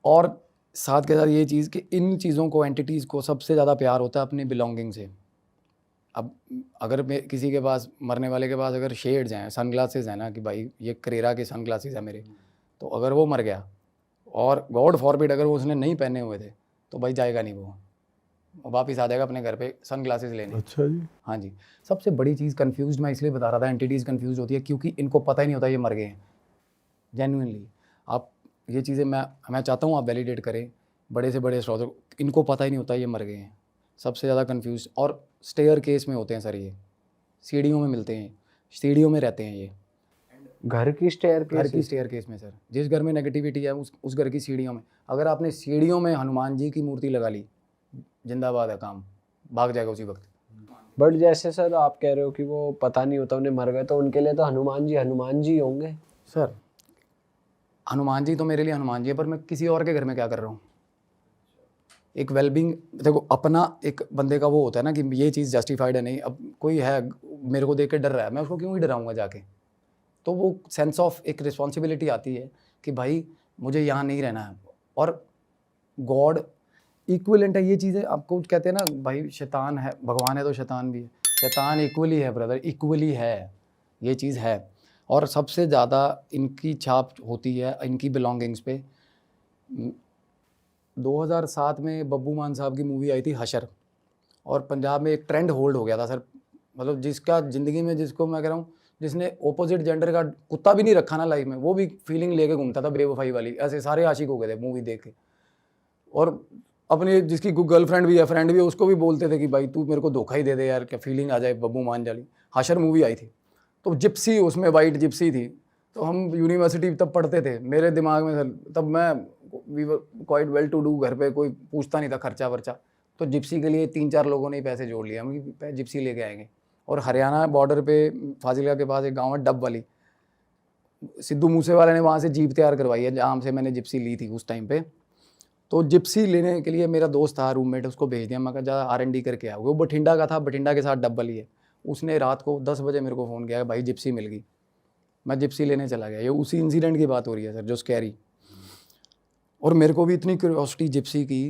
और साथ के साथ ये चीज़ कि इन चीज़ों को, एंटिटीज़ को सबसे ज़्यादा प्यार होता है अपनी बिलोंगिंग से। अब अगर किसी के पास, मरने वाले के पास अगर शेड्स हैं, सनग्लासेस हैं ना, कि भाई ये करेरा के सनग्लासेस हैं मेरे, तो अगर वो मर गया और गॉड फॉरबिड अगर वो उसने नहीं पहने हुए थे, तो भाई जाएगा नहीं वो वापस आ जाएगा अपने घर पे सनग्लासेस लेने। अच्छा जी। हाँ जी। सबसे बड़ी चीज़, कन्फ्यूज मैं इसलिए बता रहा था, एंटिटीज़ कन्फ्यूज होती है क्योंकि इनको पता ही नहीं होता ये मर गए हैं। जेन्युइनली आप ये चीज़ें मैं चाहता हूँ आप वैलिडेट करें, बड़े से बड़े एस्ट्रोलॉजर, इनको पता ही नहीं होता ये मर गए हैं। सबसे ज़्यादा कंफ्यूज, और स्टेयर केस में होते हैं सर, ये सीढ़ियों में मिलते हैं, सीढ़ियों में रहते हैं ये, घर की स्टेयर घर की स्टेयर केस में सर। जिस घर में नेगेटिविटी है उस घर की सीढ़ियों में, अगर आपने सीढ़ियों में हनुमान जी की मूर्ति लगा ली, जिंदाबाद है, काम भाग जाएगा उसी वक्त। बट जैसे सर आप कह रहे हो कि वो पता नहीं होता उन्हें मर गए, तो उनके लिए तो हनुमान जी होंगे सर। हनुमान जी तो मेरे लिए हनुमान जी है, पर मैं किसी और के घर में क्या कर रहा हूँ। एक वेलबींग, देखो अपना एक बंदे का वो होता है ना कि ये चीज़ जस्टिफाइड है नहीं। अब कोई है मेरे को देख के डर रहा है, मैं उसको क्यों ही डराऊंगा जाके। तो वो सेंस ऑफ एक रिस्पॉन्सिबिलिटी आती है कि भाई मुझे यहाँ नहीं रहना है। और गॉड इक्विवेलेंट है, ये चीज़ें आपको कहते हैं ना भाई, शैतान है, भगवान है तो शैतान भी है। शैतान इक्वली है ब्रदर, इक्वली है, ये चीज़ है। और सबसे ज़्यादा इनकी छाप होती है इनकी बिलोंगिंग्स पे। 2007 में बब्बू मान साहब की मूवी आई थी हशर, और पंजाब में एक ट्रेंड होल्ड हो गया था सर। मतलब जिसका ज़िंदगी में, जिसको मैं कह रहा हूँ, जिसने ऑपोजिट जेंडर का कुत्ता भी नहीं रखा ना लाइफ में, वो भी फीलिंग लेके घूमता था बेवफाई वाली। ऐसे सारे आशिक हो गए थे मूवी देख के। और अपने जिसकी गर्लफ्रेंड भी है, फ्रेंड भी है, उसको भी बोलते थे कि भाई तू मेरे को धोखा ही दे दे यार, क्या फीलिंग आ जाए बब्बू मान जाली। हशर मूवी आई थी, तो जिप्सी उसमें वाइट जिप्सी थी। तो हम यूनिवर्सिटी तब पढ़ते थे, मेरे दिमाग में सर तब मैं, we were quite well to do, घर पे कोई पूछता नहीं था खर्चा वर्चा। तो जिप्सी के लिए 3-4 लोगों ने ही पैसे जोड़ लिए, हम कि जिप्सी लेके आएंगे। और हरियाणा बॉर्डर पे फाजिलका के पास एक गांव है डब वाली, सिद्धू मूसेवाला ने वहाँ से जीप तैयार करवाई है जहाँ से मैंने जिप्सी ली थी उस टाइम पे। तो जिप्सी लेने के लिए मेरा दोस्त था रूममेट, उसको भेज दिया। मैं कहा जा R&D करके आ। वो बठिंडा का था, बठिंडा के साथ डब वाली है। उसने रात को 10 बजे मेरे को फ़ोन किया भाई जिप्सी मिल गई। मैं जिप्सी लेने चला गया। ये उसी इंसिडेंट की बात हो रही है सर, जो स्कैरी। और मेरे को भी इतनी क्यूरियोसिटी जिप्सी की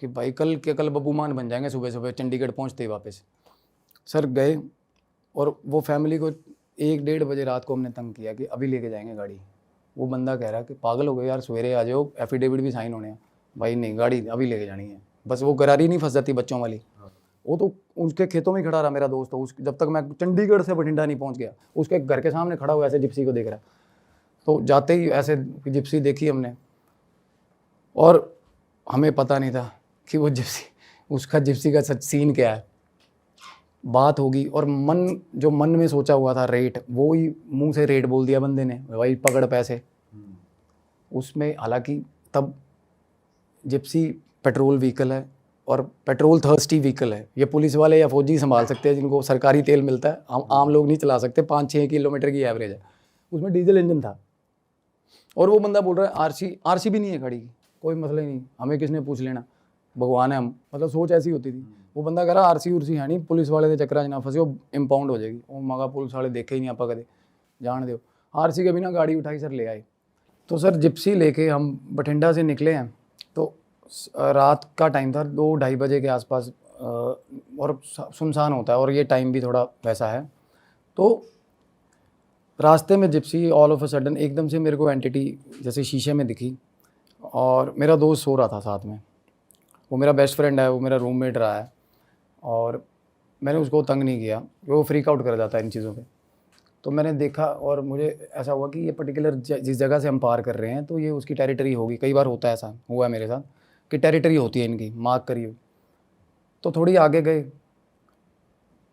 कि भाई कल बब्बू मान बन जाएंगे सुबह सुबह चंडीगढ़ पहुंचते ही वापस। सर गए, और वो फैमिली को 1-1:30 बजे रात को हमने तंग किया कि अभी लेके जाएंगे गाड़ी। वो बंदा कह रहा कि पागल हो गए यार, सवेरे आ जाओ, एफिडेविट भी साइन होने हैं। भाई नहीं, गाड़ी अभी लेके जानी है। बस वो करारी नहीं फंस जाती बच्चों वाली। वो तो उसके खेतों में खड़ा रहा मेरा दोस्त। उस जब तक मैं चंडीगढ़ से बठिंडा नहीं पहुंच गया, उसके घर के सामने खड़ा हुआ ऐसे जिप्सी को देख रहा। तो जाते ही ऐसे जिप्सी देखी हमने, और हमें पता नहीं था कि वो जिप्सी, उसका जिप्सी का सच सीन क्या है। बात होगी, और जो मन में सोचा हुआ था रेट, वो ही मुंह से रेट बोल दिया बंदे ने, भाई पकड़ पैसे। उसमें हालांकि तब जिप्सी पेट्रोल व्हीकल है, और पेट्रोल थर्स्टी व्हीकल है। ये पुलिस वाले या फौजी संभाल सकते हैं जिनको सरकारी तेल मिलता है, हम आम लोग नहीं चला सकते। 5-6 किलोमीटर की एवरेज है। उसमें डीजल इंजन था, और वो बंदा बोल रहा है आरसी भी नहीं है गाड़ी की, कोई मसला ही नहीं, हमें किसने पूछ लेना, भगवान है हम। मतलब सोच ऐसी होती थी। वो बंदा कह रहा आरसी उर्सी है नहीं, पुलिस वाले के चक्कर ना फंसे, इम्पाउंड हो जाएगी। वो मगा पुलिस वाले देखे ही नहीं आप कदे, जान दो। आरसी के बिना गाड़ी उठाई सर ले आए। तो सर जिप्सी लेके हम बठिंडा से निकले हैं। तो रात का टाइम था, 2-2:30 बजे के आसपास, और सुनसान होता है, और ये टाइम भी थोड़ा वैसा है। तो रास्ते में Gypsy all of a sudden एकदम से मेरे को एंटिटी जैसे शीशे में दिखी, और मेरा दोस्त सो रहा था साथ में। वो मेरा बेस्ट फ्रेंड है, वो मेरा रूममेट रहा है, और मैंने उसको तंग नहीं किया, वो फ्रीक आउट कर जाता है इन चीज़ों पे। तो मैंने देखा, और मुझे ऐसा हुआ कि ये पर्टिकुलर जिस जगह से हम पार कर रहे हैं, तो ये उसकी टेरिटरी होगी। कई बार होता है, ऐसा हुआ है मेरे साथ कि टेरिटरी होती है इनकी, मार्क करी हुई। तो थोड़ी आगे गए,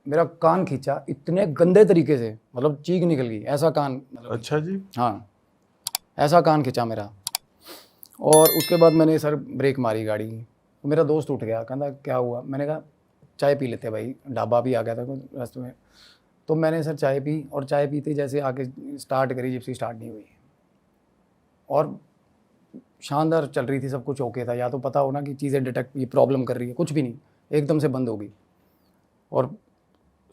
मेरा कान खींचा इतने गंदे तरीके से, मतलब चीख निकल गई ऐसा कान, मतलब अच्छा जी। हाँ, ऐसा कान खींचा मेरा। और उसके बाद मैंने सर ब्रेक मारी गाड़ी की। तो मेरा दोस्त उठ गया, कहता क्या हुआ। मैंने कहा चाय पी लेते भाई, ढाबा भी आ गया था रास्ते में। तो मैंने सर चाय पी, और चाय पीते जैसे आके स्टार्ट करी, जिप्सी स्टार्ट नहीं हुई। और शानदार चल रही थी, सब कुछ ओके था। या तो पता हो ना कि चीज़ें डिटेक्ट, ये प्रॉब्लम कर रही है, कुछ भी नहीं, एकदम से बंद हो गई। और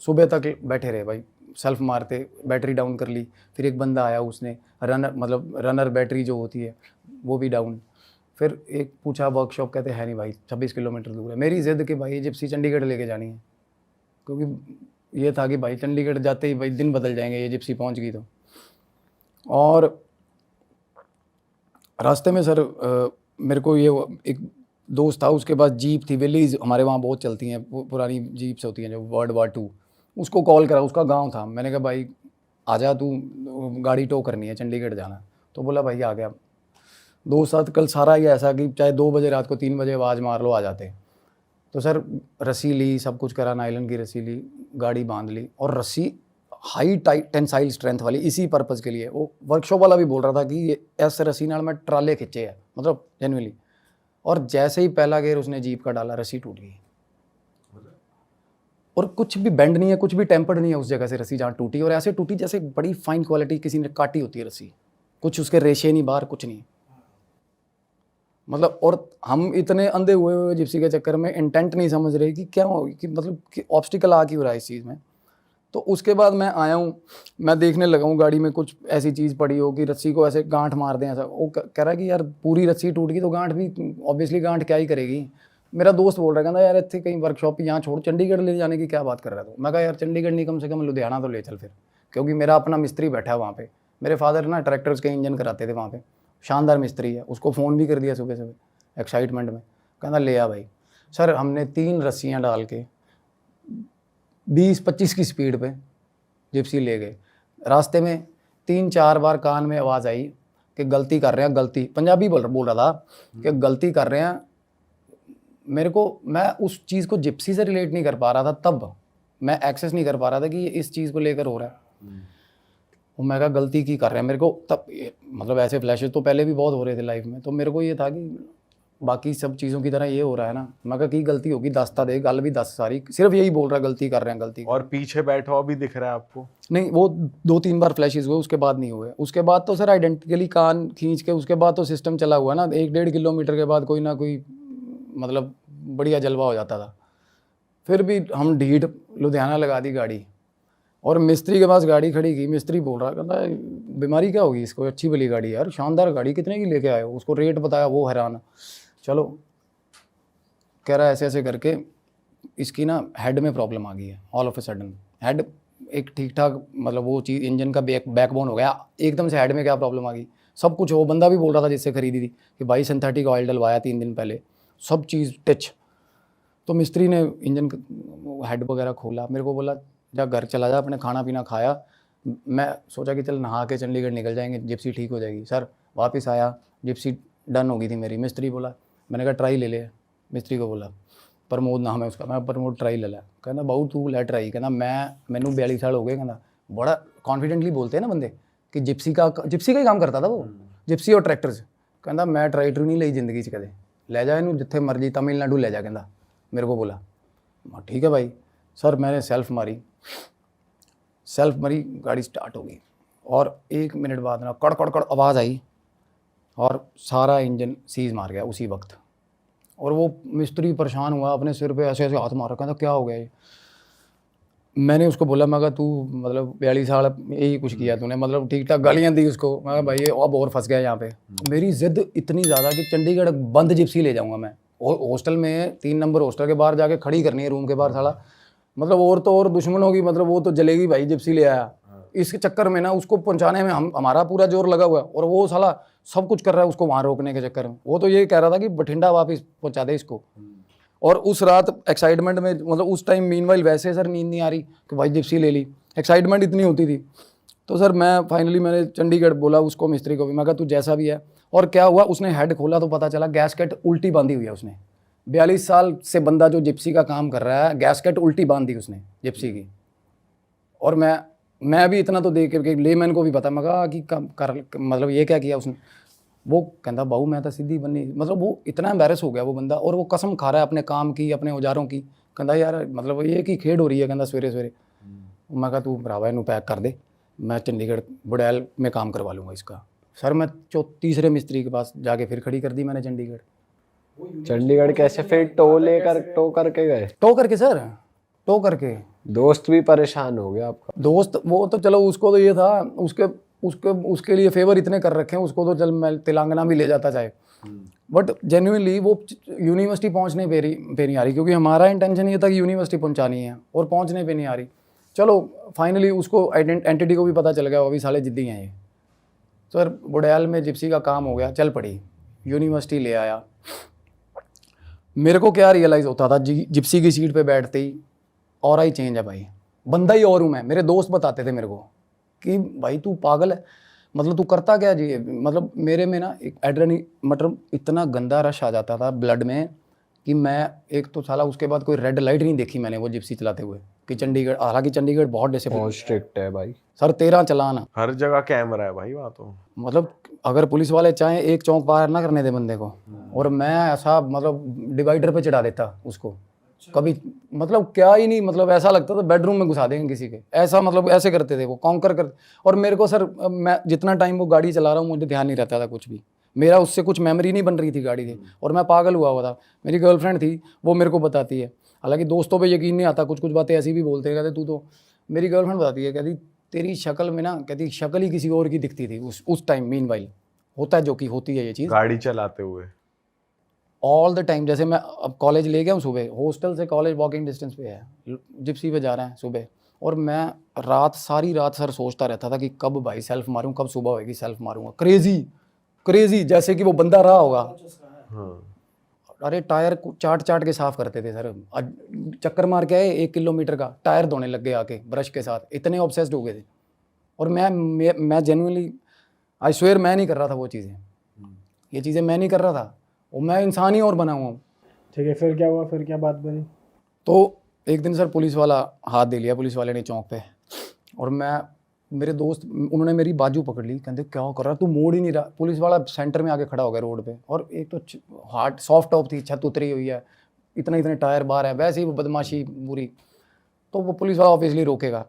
सुबह तक बैठे रहे भाई, सेल्फ मारते, बैटरी डाउन कर ली। फिर एक बंदा आया, उसने रनर बैटरी जो होती है वो भी डाउन। फिर एक पूछा वर्कशॉप, कहते है नहीं भाई 26 किलोमीटर दूर है। मेरी जिद कि भाई जिप्सी चंडीगढ़ लेके जानी है, क्योंकि ये था कि भाई चंडीगढ़ जाते ही भाई दिन बदल जाएंगे, ये जिप्सी पहुंच गई तो। और रास्ते में सर मेरे को ये एक दोस्त था, उसके पास जीप थी, विलीज हमारे वहाँ बहुत चलती हैं, पुरानी जीप्स होती हैं जो WW2। उसको कॉल करा, उसका गांव था। मैंने कहा भाई आजा तू, गाड़ी टो करनी है, चंडीगढ़ जाना। तो बोला भाई आ गया। दोस्त साथ कल सारा ही ऐसा कि चाहे 2 बजे रात को 3 बजे आवाज़ मार लो आ जाते। तो सर रस्सी ली, सब कुछ करा, नायलन की रस्सी ली, गाड़ी बांध ली, और रस्सी हाई टेंसाइल स्ट्रेंथ वाली, इसी पर्पज़ के लिए। वो वर्कशॉप वाला भी बोल रहा था कि ये ऐसे रस्सी नाल मैं ट्राले खिंचे है, मतलब जेन्युइनली। और जैसे ही पहला गेयर उसने जीप का डाला, रस्सी टूट गई। और कुछ भी बेंड नहीं है, कुछ भी टेम्पर्ड नहीं है उस जगह से रस्सी जहाँ टूटी, और ऐसे टूटी जैसे बड़ी फाइन क्वालिटी किसी ने काटी होती है रस्सी, कुछ उसके रेशे नहीं बाहर, कुछ नहीं मतलब। और हम इतने अंधे हुए जिप्सी के चक्कर में इंटेंट नहीं समझ रहे कि क्या हो, कि मतलब कि ऑब्स्टिकल आ क्यों रहा है इस चीज़ में। तो उसके बाद मैं आया हूँ, मैं देखने लगा हूँ गाड़ी में कुछ ऐसी चीज़ पड़ी हो कि रस्सी को ऐसे गांठ मार दें, ऐसा। वो कह रहा है कि यार पूरी रस्सी टूट गई तो गांठ भी ऑब्वियसली, गांठ क्या ही करेगी। मेरा दोस्त बोल रहा है, कहना यार इतने कहीं वर्कशॉप यहाँ छोड़ चंडीगढ़ ले जाने की क्या बात कर रहा है। तो मैं कहा यार चंडीगढ़ नहीं, कम से कम लुधियाना तो ले चल फिर, क्योंकि मेरा अपना मिस्त्री बैठा है वहाँ पे। मेरे फादर ना ट्रैक्टर्स के इंजन कराते थे वहाँ पे, शानदार मिस्त्री है। उसको फ़ोन भी कर दिया सुबह सुबह एक्साइटमेंट में, कहना ले आ भाई। सर हमने 3 रस्सियाँ डाल के 20-25 की स्पीड पे जिप्सी ले गए। रास्ते में 3-4 बार कान में आवाज़ आई कि गलती कर रहे हैं, गलती, पंजाबी बोल रहा था कि गलती कर रहे हैं। मेरे को, मैं उस चीज़ को जिप्सी से रिलेट नहीं कर पा रहा था, तब मैं एक्सेस नहीं कर पा रहा था कि ये इस चीज़ को लेकर हो रहा है। और मैं कहा गलती की कर रहे हैं मेरे को, तब मतलब ऐसे फ्लैशेस तो पहले भी बहुत हो रहे थे लाइफ में, तो मेरे को ये था कि बाकी सब चीज़ों की तरह ये हो रहा है ना। मैं कहा की गलती होगी, दस्ता दे, गल भी 10 सारी, सिर्फ यही बोल रहा है गलती कर रहे हैं, गलती। और पीछे बैठा हुआ भी दिख रहा है आपको? नहीं, वो 2-3 बार फ्लैशेस हुए, उसके बाद नहीं हुए। उसके बाद तो सर आइडेंटिकली कान खींच के, उसके बाद तो सिस्टम चला हुआ ना, 1-1.5 किलोमीटर के बाद कोई ना कोई मतलब बढ़िया जलवा हो जाता था। फिर भी हम ढीठ लुधियाना लगा दी गाड़ी, और मिस्त्री के पास गाड़ी खड़ी की। मिस्त्री बोल रहा, कहता बीमारी क्या होगी इसको, अच्छी भली गाड़ी है यार, शानदार गाड़ी, कितने की लेके आए हो। उसको रेट बताया, वो हैरान। चलो, कह रहा है ऐसे ऐसे करके इसकी ना हेड में प्रॉब्लम आ गई है। All of a sudden head एक ठीक ठाक, मतलब वो चीज़ इंजन का बैकबोन हो गया, एकदम से हेड में क्या प्रॉब्लम आ गई। सब कुछ वो बंदा भी बोल रहा था जिससे खरीदी थी कि भाई सिंथेटिक ऑयल डलवाया 3 दिन पहले, सब चीज़ टच। तो मिस्त्री ने इंजन हेड वगैरह खोला, मेरे को बोला जा घर चला जा, अपने खाना पीना खाया। मैं सोचा कि चल नहा के चंडीगढ़ निकल जाएंगे, जिप्सी ठीक हो जाएगी। सर वापस आया, जिप्सी डन हो गई थी मेरी। मिस्त्री बोला, मैंने कहा ट्राई ले ले। मिस्त्री को बोला, प्रमोद नाम है उसका, मैं प्रमोद ट्राई ले ला। कहना बहु तू ले ट्राई, कहना मैनू 42 साल हो गए। कहना बड़ा कॉन्फिडेंटली बोलते हैं ना बंदे कि जिप्सी का ही काम करता था वो, जिप्सी और ट्रैक्टर्स। कहना मैं ट्रैक्टर नहीं ली जिंदगी च कदे, ले जा इनू जिथे मर्जी, तमिलनाडु ले जा। कहना मेरे को बोला, ठीक है भाई। सर मैंने सेल्फ मारी, गाड़ी स्टार्ट हो गई, और 1 मिनट बाद ना कड़ कड़ कड़ आवाज़ आई, और सारा इंजन सीज मार गया उसी वक्त। और वो मिस्त्री परेशान हुआ, अपने सिर पे ऐसे ऐसे हाथ मार रखा था, क्या हो गया ये। मैंने उसको बोला, मैं कहा तू मतलब 42 साल यही कुछ किया तूने, मतलब ठीक ठाक गालियाँ दी उसको। मैं कहा भाई ये अब और फंस गया यहाँ पे। मेरी जिद इतनी ज़्यादा कि चंडीगढ़ बंद जिप्सी ले जाऊँगा मैं, और हॉस्टल में 3 नंबर हॉस्टल के बाहर जाके खड़ी करनी है रूम के बाहर। साला मतलब और तो और दुश्मन होगी, मतलब वो तो जलेगी भाई, जिप्सी ले आया। इसके चक्कर में ना उसको पहुंचाने में हमारा पूरा जोर लगा हुआ है, और वो साला सब कुछ कर रहा है उसको वहाँ रोकने के चक्कर में। वो तो ये कह रहा था कि बठिंडा वापस पहुंचा दे इसको। और उस रात एक्साइटमेंट में, मतलब उस टाइम मीनवाइल वैसे सर नींद नहीं आ रही कि भाई जिप्सी ले ली, एक्साइटमेंट इतनी होती थी। तो सर मैंने चंडीगढ़ बोला उसको, मिस्त्री को भी, मैं कहा तू जैसा भी है। और क्या हुआ, उसने हेड खोला तो पता चला गैसकेट उल्टी बांधी हुई है उसने। 42 साल से बंदा जो जिप्सी का काम कर रहा है, गैसकेट उल्टी बांध दी उसने जिप्सी की। और मैं भी इतना तो देख के लेमैन को भी पता, मैं कहा कि मतलब ये क्या किया उसने। वो कहता बहू मैं तो सीधी बनी, मतलब वो इतना एम्बैरस हो गया वो बंदा, और वो कसम खा रहा है अपने काम की, अपने औजारों की। कहता यार मतलब ये की खेड हो रही है, कहता सवेरे सवेरे। मैं कहा तू भरावा इनू पैक कर दे, मैं चंडीगढ़ बुड़ैल में काम करवा लूँगा इसका। सर मैं तीसरे मिस्त्री के पास जाके फिर खड़ी कर दी मैंने चंडीगढ़ कैसे फिर टो करके गए? टो करके दोस्त भी परेशान हो गया आपका? दोस्त वो तो चलो उसको तो ये था, उसके उसके उसके लिए फेवर इतने कर रखे हैं, उसको तो चल मैं तेलंगाना भी ले जाता चाहे, बट जेन्युइनली वो यूनिवर्सिटी पहुंचने पे नहीं आ रही, क्योंकि हमारा इंटेंशन ये था कि यूनिवर्सिटी पहुंचानी है और पहुंचने पे नहीं आ रही। चलो फाइनली उसको एंटिटी को भी पता चल गया, वो भी साले जिद्दी हैं ये। सर बुढ़याल में जिप्सी का काम हो गया, चल पड़ी, यूनिवर्सिटी ले आया। मेरे को क्या रियलाइज़ होता था जिप्सी की सीट पे बैठते ही और ही चेंज है भाई, बंदा ही और हूँ मैं। मेरे दोस्त बताते थे मेरे को कि भाई तू पागल है, मतलब तू करता क्या जी। मतलब मेरे में ना एक एड्रेनलिन, मतलब इतना गंदा रश आ जाता था ब्लड में कि मैं, एक तो साला उसके बाद कोई रेड लाइट नहीं देखी मैंने वो जिप्सी चलाते हुए कि चंडीगढ़, हालांकि चंडीगढ़ बहुत डिसिप्लिन, बहुत स्ट्रिक्ट है भाई सर 13 चलान। हर जगह कैमरा है भाई वहाँ तो। मतलब अगर पुलिस वाले चाहें एक चौक पार ना करने दे बंदे को, और मैं ऐसा मतलब डिवाइडर पे चढ़ा देता उसको कभी, मतलब क्या ही नहीं, मतलब ऐसा लगता था बेडरूम में घुसा देंगे किसी के, ऐसा मतलब ऐसे करते थे वो, कॉन्कर कर। और मेरे को सर, मैं जितना टाइम वो गाड़ी चला रहा हूँ मुझे ध्यान नहीं रहता था कुछ भी, मेरा उससे कुछ मेमोरी नहीं बन रही थी गाड़ी की, और मैं पागल हुआ हुआ था। मेरी गर्लफ्रेंड थी, वो मेरे को बताती है, हालांकि दोस्तों पे यकीन नहीं आता, कुछ कुछ बातें ऐसी भी बोलते हैं, कहते तू तो, मेरी गर्लफ्रेंड बताती है, कहती तेरी शक्ल में ना, कहती शक्ल ही किसी और की दिखती थी उस टाइम। मीनवाइल होता है जो कि होती है ये चीज़ गाड़ी चलाते हुए ऑल द टाइम। जैसे मैं अब कॉलेज ले गया हूँ, सुबह हॉस्टल से कॉलेज वॉकिंग डिस्टेंस पे है, जिप्सी पे जा रहे हैं सुबह, और मैं रात, सारी रात सर सोचता रहता था कि कब भाई सेल्फ मारूं, कब सुबह होगी सेल्फ मारूंगा। क्रेजी क्रेजी, जैसे कि वो बंदा रहा होगा। हाँ। अरे टायर को चाट चाट के साफ करते थे सर। चक्कर मार के आए 1 किलोमीटर का, टायर धोने लग गए आके ब्रश के साथ, इतने ऑब्सेस्ड हो गए थे। और मैं जेन्युइनली, आई स्वेयर, मैं नहीं कर रहा था वो चीज़ें, ये चीज़ें मैं नहीं कर रहा था, और मैं इंसान ही और बना हुआ हूँ। ठीक है, फिर क्या हुआ, फिर क्या बात बनी? तो एक दिन सर पुलिस वाला हाथ दे लिया, पुलिस वाले ने चौक पे, और मैं, मेरे दोस्त, उन्होंने मेरी बाजू पकड़ ली, कहते क्या कर रहा, तू मोड़ ही नहीं रहा। पुलिस वाला सेंटर में आके खड़ा हो गया रोड पे, और एक तो हार्ड सॉफ्ट टॉप थी, छत उतरी हुई है, इतने इतने टायर बाहर है, वैसे ही वो बदमाशी पूरी। तो वो पुलिस वाला ऑब्वियसली रोकेगा।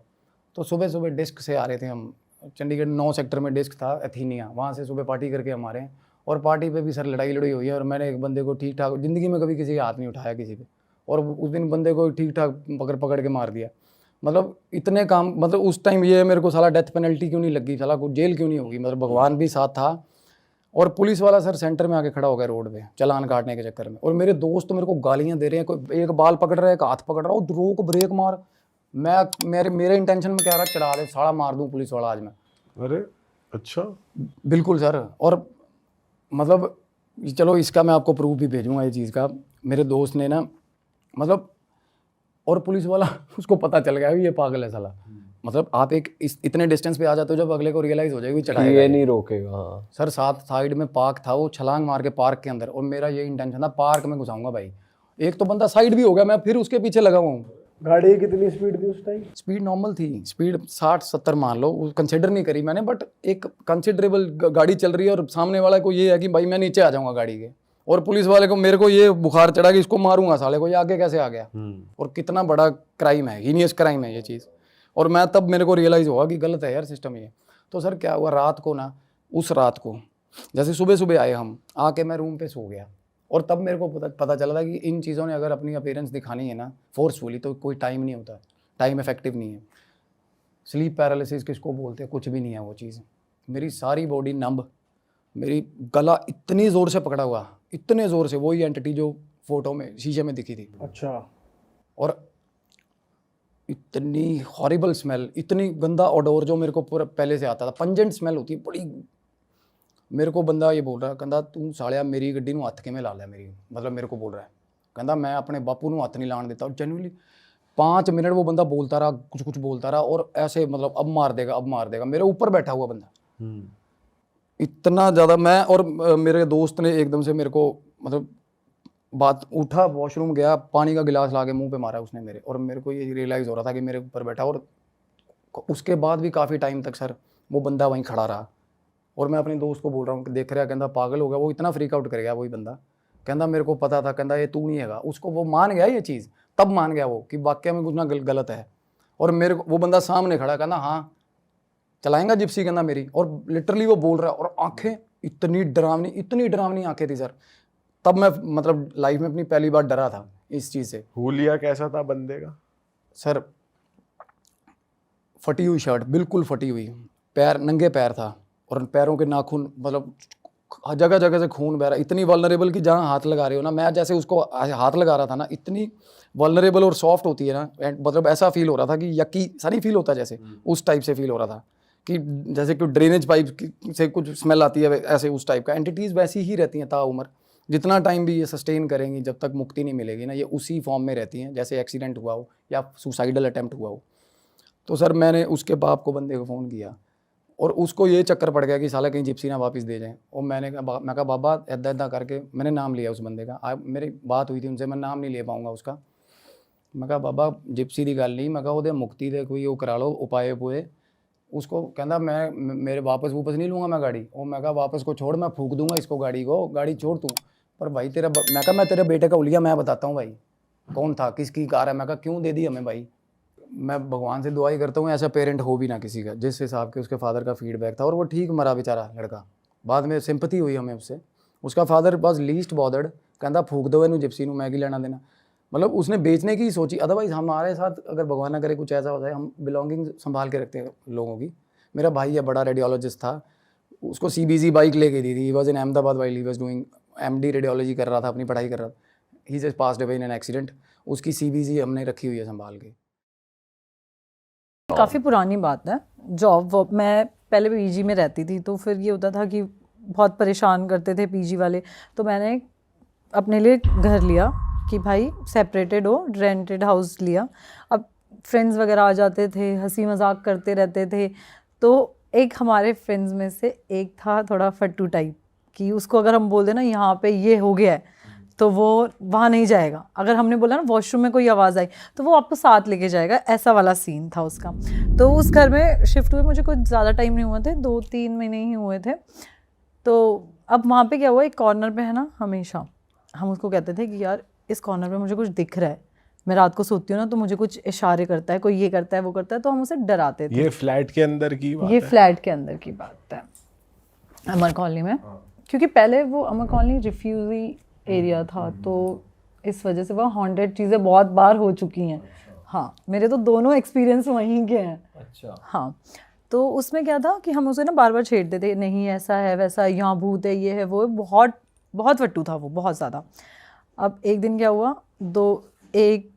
तो सुबह सुबह डिस्क से आ रहे थे हम, चंडीगढ़ 9 सेक्टर में डिस्क था एथीनिया, वहाँ से सुबह पार्टी करके हम आ रहे हैं, और पार्टी पे भी सर लड़ाई लड़ाई हुई है, और मैंने एक बंदे को ठीक ठाक, ज़िंदगी में कभी किसी का हाथ नहीं उठाया किसी पे, और उस दिन बंदे को ठीक ठाक पकड़ पकड़ के मार दिया। मतलब इतने काम, मतलब उस टाइम ये मेरे को साला डेथ पेनल्टी क्यों नहीं लगी, साला को जेल क्यों नहीं होगी, मतलब भगवान भी साथ था। और पुलिस वाला सर सेंटर में आके खड़ा हो गया रोड पे चालान काटने के चक्कर में, और मेरे दोस्त तो मेरे को गालियाँ दे रहे हैं, कोई एक बाल पकड़ रहा है, एक हाथ पकड़ रहा है, रोक ब्रेक मार। मैं मेरे इंटेंशन में क्या रहा, चढ़ा दे, साला मार दूँ पुलिस वाला आज मैं। अरे अच्छा। बिल्कुल सर। और मतलब चलो इसका मैं आपको प्रूफ भी भेजूंगा ये चीज़ का, मेरे दोस्त ने ना, मतलब, और पुलिस वाला उसको पता चल गया ये पागल है साला। मतलब आप इतने डिस्टेंस पे आ जाते हो जब अगले को रियलाइज हो जाएगी चढ़ाएगा ये नहीं रोकेगा। हाँ सर, साथ साइड में पार्क था, वो छलांग मार के पार्क के अंदर, और मेरा ये इंटेंशन था पार्क में घुसाऊंगा भाई। एक तो बंदा साइड भी हो गया, मैं फिर उसके पीछे लगा हुआ हूँ। गाड़ी की कितनी स्पीड थी उस टाइम? स्पीड नॉर्मल थी, स्पीड 60-70 मान लो, कंसिडर नहीं करी मैंने, बट एक कंसिडरेबल गाड़ी चल रही है, और सामने वाला को ये है कि भाई मैं नीचे आ जाऊंगा गाड़ी के, और पुलिस वाले को, मेरे को ये बुखार चढ़ा कि इसको मारूंगा साले को, ये आगे कैसे आ गया। और कितना बड़ा क्राइम है, हीनियस क्राइम है ये चीज़। और मैं तब, मेरे को रियलाइज़ हुआ कि गलत है यार सिस्टम ये। तो सर क्या हुआ, रात को ना, उस रात को जैसे सुबह सुबह आए हम, आके मैं रूम पे सो गया, और तब मेरे को पता चला था कि इन चीज़ों ने अगर अपनी अपीयरेंस दिखानी है ना फोर्सफुली, तो कोई टाइम नहीं होता, टाइम इफेक्टिव नहीं है। स्लीप पैरालिसिस किसको बोलते हैं, कुछ भी नहीं है वो चीज़। मेरी सारी बॉडी नंब, मेरी गला इतनी ज़ोर से पकड़ा हुआ, इतने ज़ोर से, वही एंटिटी जो फोटो में शीशे में दिखी थी। अच्छा। और इतनी हॉरिबल स्मेल, इतनी गंदा ऑडोर जो मेरे को पूरा पहले से आता था, पंजेंट स्मेल होती है बड़ी। मेरे को बंदा ये बोल रहा है, कहता तू सालिया मेरी गड्डी नूं हत्थ किवें ला लिया मेरी, मतलब मेरे को बोल रहा है, कहता मैं अपने बापू नूं हत्थ नहीं लाने देता। और जेन्युइनली 5 मिनट वो बंदा बोलता रहा, कुछ बोलता रहा, और ऐसे मतलब अब मार देगा, अब मार देगा, मेरे ऊपर बैठा हुआ बंदा। इतना ज़्यादा मैं, और मेरे दोस्त ने एकदम से मेरे को, मतलब बात उठा, वॉशरूम गया, पानी का गिलास ला के मुँह पे मारा उसने मेरे, और मेरे को ये रियलाइज़ हो रहा था कि मेरे ऊपर बैठा। और उसके बाद भी काफ़ी टाइम तक सर वो बंदा वहीं खड़ा रहा, और मैं अपने दोस्त को बोल रहा हूँ कि देख रहा, कहता पागल हो गया, वो इतना फ्रीक आउट कर गया वही बंदा, कहता मेरे को पता था, कहता ये तू नहीं हैगा। उसको वो मान गया ये चीज़, तब मान गया वो कि वाकई में कुछ ना गलत है। और मेरे को वो बंदा सामने खड़ा, कहता हाँ चलाएंगा जिप्सी, कहता मेरी, और लिटरली वो बोल रहा है, और आंखें इतनी डरावनी आंखें थी सर। तब मैं मतलब लाइफ में अपनी पहली बार डरा था इस चीज़ से। हुलिया कैसा था बंदे का? सर फटी हुई शर्ट, बिल्कुल फटी हुई, पैर नंगे पैर था और पैरों के नाखून मतलब जगह जगह से खून बह रहा, इतनी वल्नरेबल कि जहाँ हाथ लगा रहे हो ना, मैं जैसे उसको हाथ लगा रहा था ना, इतनी वल्नरेबल और सॉफ्ट होती है ना, मतलब ऐसा फील हो रहा था कि यकी सा नहीं फील होता जैसे, उस टाइप से फील हो रहा था कि जैसे कि ड्रेनेज पाइप से कुछ स्मेल आती है ऐसे, उस टाइप का। एंटिटीज़ वैसी ही रहती हैं ताउम्र, जितना टाइम भी ये सस्टेन करेंगी, जब तक मुक्ति नहीं मिलेगी ना, ये उसी फॉर्म में रहती हैं जैसे एक्सीडेंट हुआ हो या सुसाइडल अटैम्प्ट हुआ हो। तो सर मैंने उसके बाप को बंदे को फ़ोन किया और उसको ये चक्कर पड़ गया कि साला कहीं जिप्सी ना वापस दे जाए। और मैं कहा बाबा ऐदा ऐदा करके, मैंने नाम लिया उस बंदे का, मेरी बात हुई थी उनसे, मैं नाम नहीं ले पाऊँगा उसका। मैं कहा बाबा जिप्सी की गल नहीं, मैं कहा वो मुक्ति दे कोई वो करा लो उपाय पुए। उसको कहता मैं मेरे वापस नहीं लूँगा मैं गाड़ी। और मैं कहा वापस को छोड़, मैं फूक दूंगा इसको गाड़ी को, गाड़ी छोड़ तू। पर भाई तेरा मैं कहा मैं तेरे बेटे का उलिया मैं बताता हूँ भाई कौन था, किसकी कार है। मैं कहा क्यों दे दी हमें भाई। मैं भगवान से दुआ ही करता हूँ ऐसा पेरेंट हो भी ना किसी का, जिस हिसाब के उसके फादर का फीडबैक था। और वो ठीक मरा बेचारा लड़का, बाद में सिंपथी हुई हमें उससे। उसका फादर बस लीस्ट बॉदर्ड, कहता फूक दो इनू जिप्सी नू, मैं की लेना देना। मतलब उसने बेचने की सोची। अदरवाइज हमारे साथ अगर भगवान ना करे कुछ ऐसा हो जाए, हम बिलोंगिंग संभाल के रखते हैं लोगों की। मेरा भाई है बड़ा रेडियोलॉजिस्ट था, उसको CBZ बाइक लेके दी थी। He was in Ahmedabad while he was doing MD radiology कर रहा था, अपनी पढ़ाई कर रहा था। He just passed away in an accident. उसकी CBZ हमने रखी हुई है संभाल के। काफ़ी पुरानी बात है। जॉब मैं पहले PG में रहती थी, तो फिर ये होता था कि बहुत परेशान करते थे PG वाले। तो मैंने अपने लिए घर लिया कि भाई सेपरेटेड हो, रेंटेड हाउस लिया। अब फ्रेंड्स वगैरह आ जाते थे, हंसी मजाक करते रहते थे। तो एक हमारे फ्रेंड्स में से एक था थोड़ा फट्टू टाइप, कि उसको अगर हम बोल दें ना यहाँ पे ये हो गया है, तो वो वहाँ नहीं जाएगा। अगर हमने बोला ना वॉशरूम में कोई आवाज़ आई, तो वो आपको साथ लेके जाएगा। ऐसा वाला सीन था उसका। तो उस घर में शिफ्ट हुए मुझे कुछ ज़्यादा टाइम नहीं हुए थे, 2-3 महीने ही हुए थे। तो अब वहाँ पे क्या हुआ, एक कॉर्नर पे है ना, हमेशा हम उसको कहते थे कि यार इस कॉर्नर पे मुझे कुछ दिख रहा है। मैं रात को सोती हूँ ना, तो मुझे कुछ इशारे करता है, कोई ये करता है वो करता है, तो हम उसे डराते थे। ये फ्लैट के अंदर की बात ये है? फ्लैट के अंदर की बात है, अमर कॉलोनी में। क्योंकि पहले वो अमर कॉलोनी रिफ्यूजी एरिया था, तो इस वजह से वह हॉन्टेड चीज़ें बहुत बार हो चुकी हैं। हाँ, मेरे तो दोनों एक्सपीरियंस वहीं के हैं। अच्छा। हाँ, तो उसमें क्या था कि हम उसे ना बार बार छेड़ते थे, नहीं ऐसा है वैसा है, यहाँ भूत है, ये है वो है। बहुत बहुत फट्टू था वो, बहुत ज़्यादा। अब एक दिन क्या हुआ,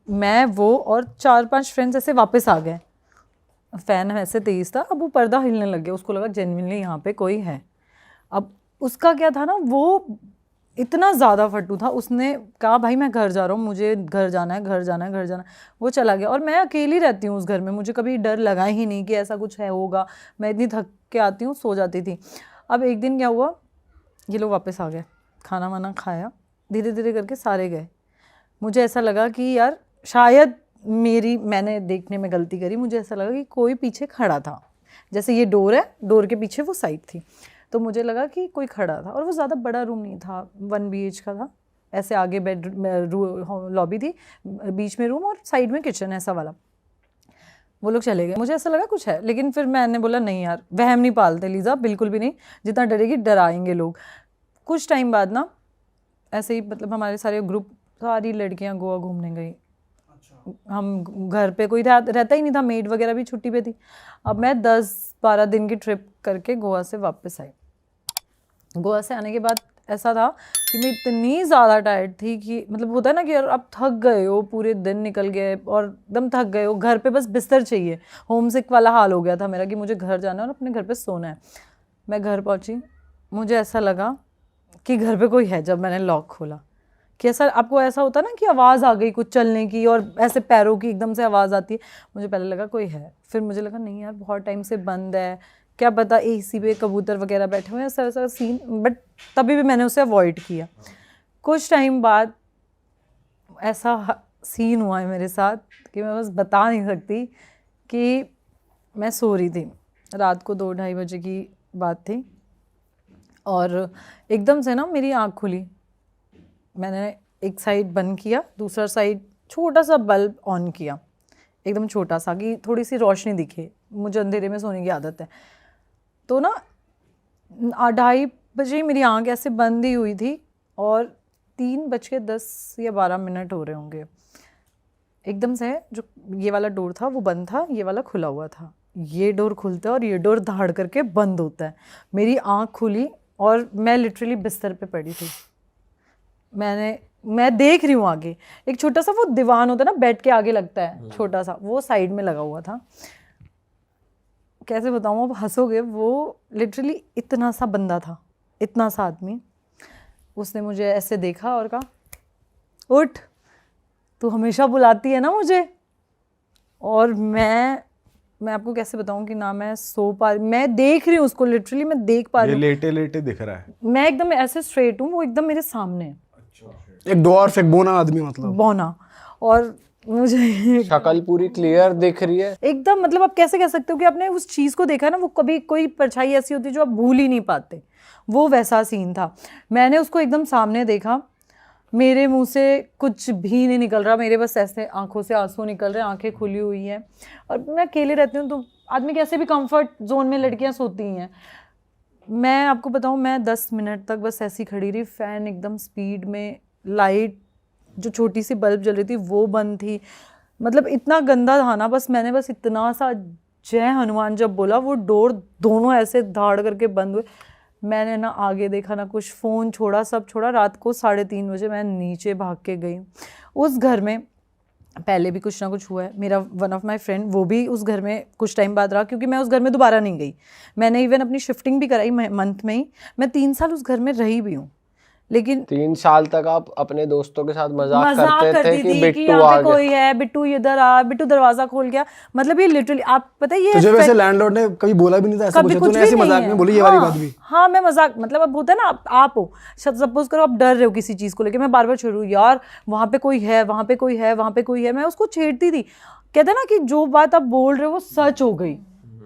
मैं वो और 4-5 फ्रेंड्स ऐसे वापस आ गए। फ़ैन ऐसे तेज़ था, अब वो पर्दा हिलने लग गया, उसको लगा जेन्युइनली यहाँ पे कोई है। अब उसका क्या था ना, वो इतना ज़्यादा फट्टू था, उसने कहा भाई मैं घर जा रहा हूँ, मुझे घर जाना है, घर जाना है, घर जाना है। वो चला गया और मैं अकेली रहती हूँ उस घर में, मुझे कभी डर लगा ही नहीं कि ऐसा कुछ है होगा। मैं इतनी थक के आती हूँ, सो जाती थी। अब एक दिन क्या हुआ, ये लोग वापस आ गए, खाना वाना खाया, धीरे धीरे करके सारे गए। मुझे ऐसा लगा कि यार शायद मैंने देखने में गलती करी। मुझे ऐसा लगा कि कोई पीछे खड़ा था, जैसे ये डोर है, डोर के पीछे वो साइड थी, तो मुझे लगा कि कोई खड़ा था। और वो ज़्यादा बड़ा रूम नहीं था, 1 BH का था। ऐसे आगे लॉबी थी, बीच में रूम और साइड में किचन, ऐसा वाला। वो लोग चले गए, मुझे ऐसा लगा कुछ है, लेकिन फिर मैंने बोला नहीं यार, वहम नहीं पालते लीजा, बिल्कुल भी नहीं। जितना डरेगी डराएंगे लोग। कुछ टाइम बाद ना ऐसे ही, मतलब हमारे सारे ग्रुप, सारी लड़कियां गोवा घूमने गई। हम घर पे कोई रहता ही नहीं था, मेड वगैरह भी छुट्टी पे थी। अब मैं 10-12 दिन की ट्रिप करके गोवा से वापस आई। गोवा से आने के बाद ऐसा था कि मैं इतनी ज़्यादा टायर्ड थी कि, मतलब होता है ना कि यार आप थक गए हो, पूरे दिन निकल गए और एकदम थक गए हो, घर पे बस बिस्तर चाहिए। होम सिक वाला हाल हो गया था मेरा कि मुझे घर जाना है और अपने घर पे सोना है। मैं घर पहुंची, मुझे ऐसा लगा कि घर पे कोई है। जब मैंने लॉक खोला, कि ऐसा आपको ऐसा होता है ना कि आवाज़ आ गई कुछ चलने की, और ऐसे पैरों की एकदम से आवाज़ आती है। मुझे पहले लगा कोई है, फिर मुझे लगा नहीं यार बहुत टाइम से बंद है, क्या पता AC पे कबूतर वगैरह बैठे हुए हैं, ऐसा ऐसा सीन। बट तभी भी मैंने उसे अवॉइड किया। कुछ टाइम बाद ऐसा सीन हुआ है मेरे साथ कि मैं बस बता नहीं सकती। कि मैं सो रही थी, रात को 2-2:30 बजे की बात थी, और एकदम से ना मेरी आँख खुली। मैंने एक साइड बंद किया, दूसरा साइड छोटा सा बल्ब ऑन किया, एकदम छोटा सा, कि थोड़ी सी रोशनी दिखे। मुझे अंधेरे में सोने की आदत है। तो ना 2:30 बजे मेरी आँख ऐसे बंद ही हुई थी, और 3:10 या 12 मिनट हो रहे होंगे। एकदम से जो ये वाला डोर था वो बंद था, ये वाला खुला हुआ था। ये डोर खुलता है और ये डोर धाड़ करके बंद होता है। मेरी आँख खुली और मैं लिटरली बिस्तर पे पड़ी थी। मैं देख रही हूँ आगे, एक छोटा सा वो दीवान होता है ना बेड के आगे लगता है छोटा सा, वो साइड में लगा हुआ था। कैसे बताऊँ, अब हंसोगे, वो लिटरली इतना सा बंदा था, इतना सा आदमी। उसने मुझे ऐसे देखा और कहा, उठ, तू हमेशा बुलाती है ना मुझे। और मैं आपको कैसे बताऊं कि ना मैं सो पा रही, मैं देख रही हूँ उसको, लिटरली मैं देख पा रही ये हूँ। लेटे लेटे दिख रहा है। मैं एकदम ऐसे स्ट्रेट हूँ, वो एकदम मेरे सामने है, एक डॉर्फ, एक बोना आदमी मतलब। बौना। और मुझे शक्ल पूरी क्लियर दिख रही है। एकदम, मतलब आप कैसे कह सकते हो कि आपने उस चीज़ को देखा है ना, वो कभी कोई परछाई ऐसी होती है जो आप भूल ही नहीं पाते, वो वैसा सीन था। मैंने उसको एकदम सामने देखा, मेरे मुंह से कुछ भी नहीं निकल रहा, मेरे बस ऐसे आंखों से आंसू निकल रहे हैं, आंखें खुली हुई हैं। और मैं अकेले रहती हूँ तो आदमी कैसे भी कंफर्ट जोन में लड़कियाँ सोती हैं। मैं आपको बताऊँ, मैं 10 मिनट तक बस ऐसी खड़ी रही, फ़ैन एकदम स्पीड में, लाइट जो छोटी सी बल्ब जल रही थी वो बंद थी, मतलब इतना गंदा था ना। बस मैंने बस इतना सा जय हनुमान जब बोला, वो डोर दोनों ऐसे धाड़ करके बंद हुए। मैंने ना आगे देखा ना कुछ, फ़ोन छोड़ा, सब छोड़ा। रात को 3:30 बजे मैं नीचे भाग के गई। उस घर में पहले भी कुछ ना कुछ हुआ है। मेरा वन ऑफ माय फ्रेंड, वो भी उस घर में कुछ टाइम बाद रहा, क्योंकि मैं उस घर में दोबारा नहीं गई। मैंने इवन अपनी शिफ्टिंग भी कराई मंथ में ही। मैं 3 साल उस घर में रही भी हूँ, लेकिन 3 साल तक आप अपने दोस्तों के साथ मजाक करते थे करती कि थी कि बिट्टू यहाँ आ पे गया। कोई है, बिट्टू इधर आ, बिट्टू दरवाजा खोल गया। मतलब ये लिटरली, आप पता है ये तुझे वैसे लैंडलॉर्ड ने कभी बोला भी नहीं था ऐसा कभी कुछ, कुछ तूने भी ऐसी नहीं मजाक है। में बोली ये वाली बात भी? हाँ, मैं मजाक, मतलब अब होता है ना, आप हो, सपोज करो आप डर रहे हो किसी चीज़ को लेके, मैं बार बार छेड़ू, यार वहाँ पे कोई है, वहाँ पे कोई है, वहाँ पे कोई है, मैं उसको छेड़ती थी। कहते हैं ना कि जो बात आप बोल रहे हो वो सच हो गई,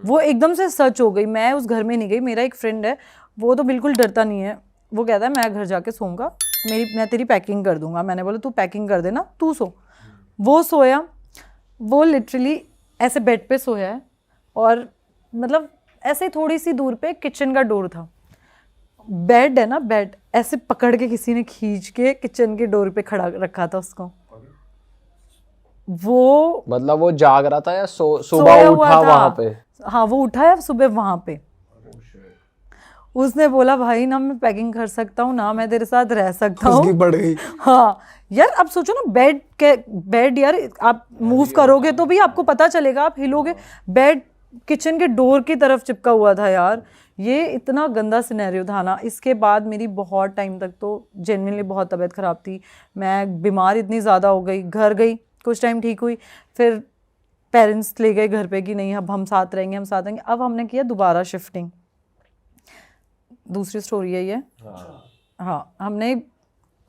वो एकदम से सच हो गई। मैं उस घर में नहीं गई। मेरा एक फ्रेंड है, वो तो बिल्कुल डरता नहीं है, वो कहता है मैं घर जाके सोऊंगा, मैं तेरी पैकिंग कर दूंगा। मैंने बोला तू पैकिंग कर देना, तू सो। वो सोया, वो लिटरली ऐसे बेड पे सोया है, और मतलब ऐसे थोड़ी सी दूर पे किचन का डोर था। बेड है ना, बेड ऐसे पकड़ के किसी ने खींच के किचन के डोर पे खड़ा रखा था उसको। वो मतलब वो जाग रहा था या सुबह सोया हुआ उठा था। वहां पे? हाँ, वो उठा है सुबह वहां पे। उसने बोला भाई ना मैं पैकिंग कर सकता हूँ, ना मैं तेरे साथ रह सकता उसकी हूँ। बढ़ गई। हाँ यार, अब सोचो ना, बेड यार, आप मूव करोगे तो भी आपको पता चलेगा, आप हिलोगे। बेड किचन के डोर की तरफ चिपका हुआ था यार। ये इतना गंदा सिनेरियो था ना। इसके बाद मेरी बहुत टाइम तक तो जेन्युइनली बहुत तबीयत ख़राब थी। मैं बीमार इतनी ज़्यादा हो गई, घर गई, कुछ टाइम ठीक हुई, फिर पेरेंट्स ले गए घर पे कि नहीं अब हम साथ रहेंगे, हम साथ रहेंगे। अब हमने किया दोबारा शिफ्टिंग, दूसरी स्टोरी है ये। हाँ, हमने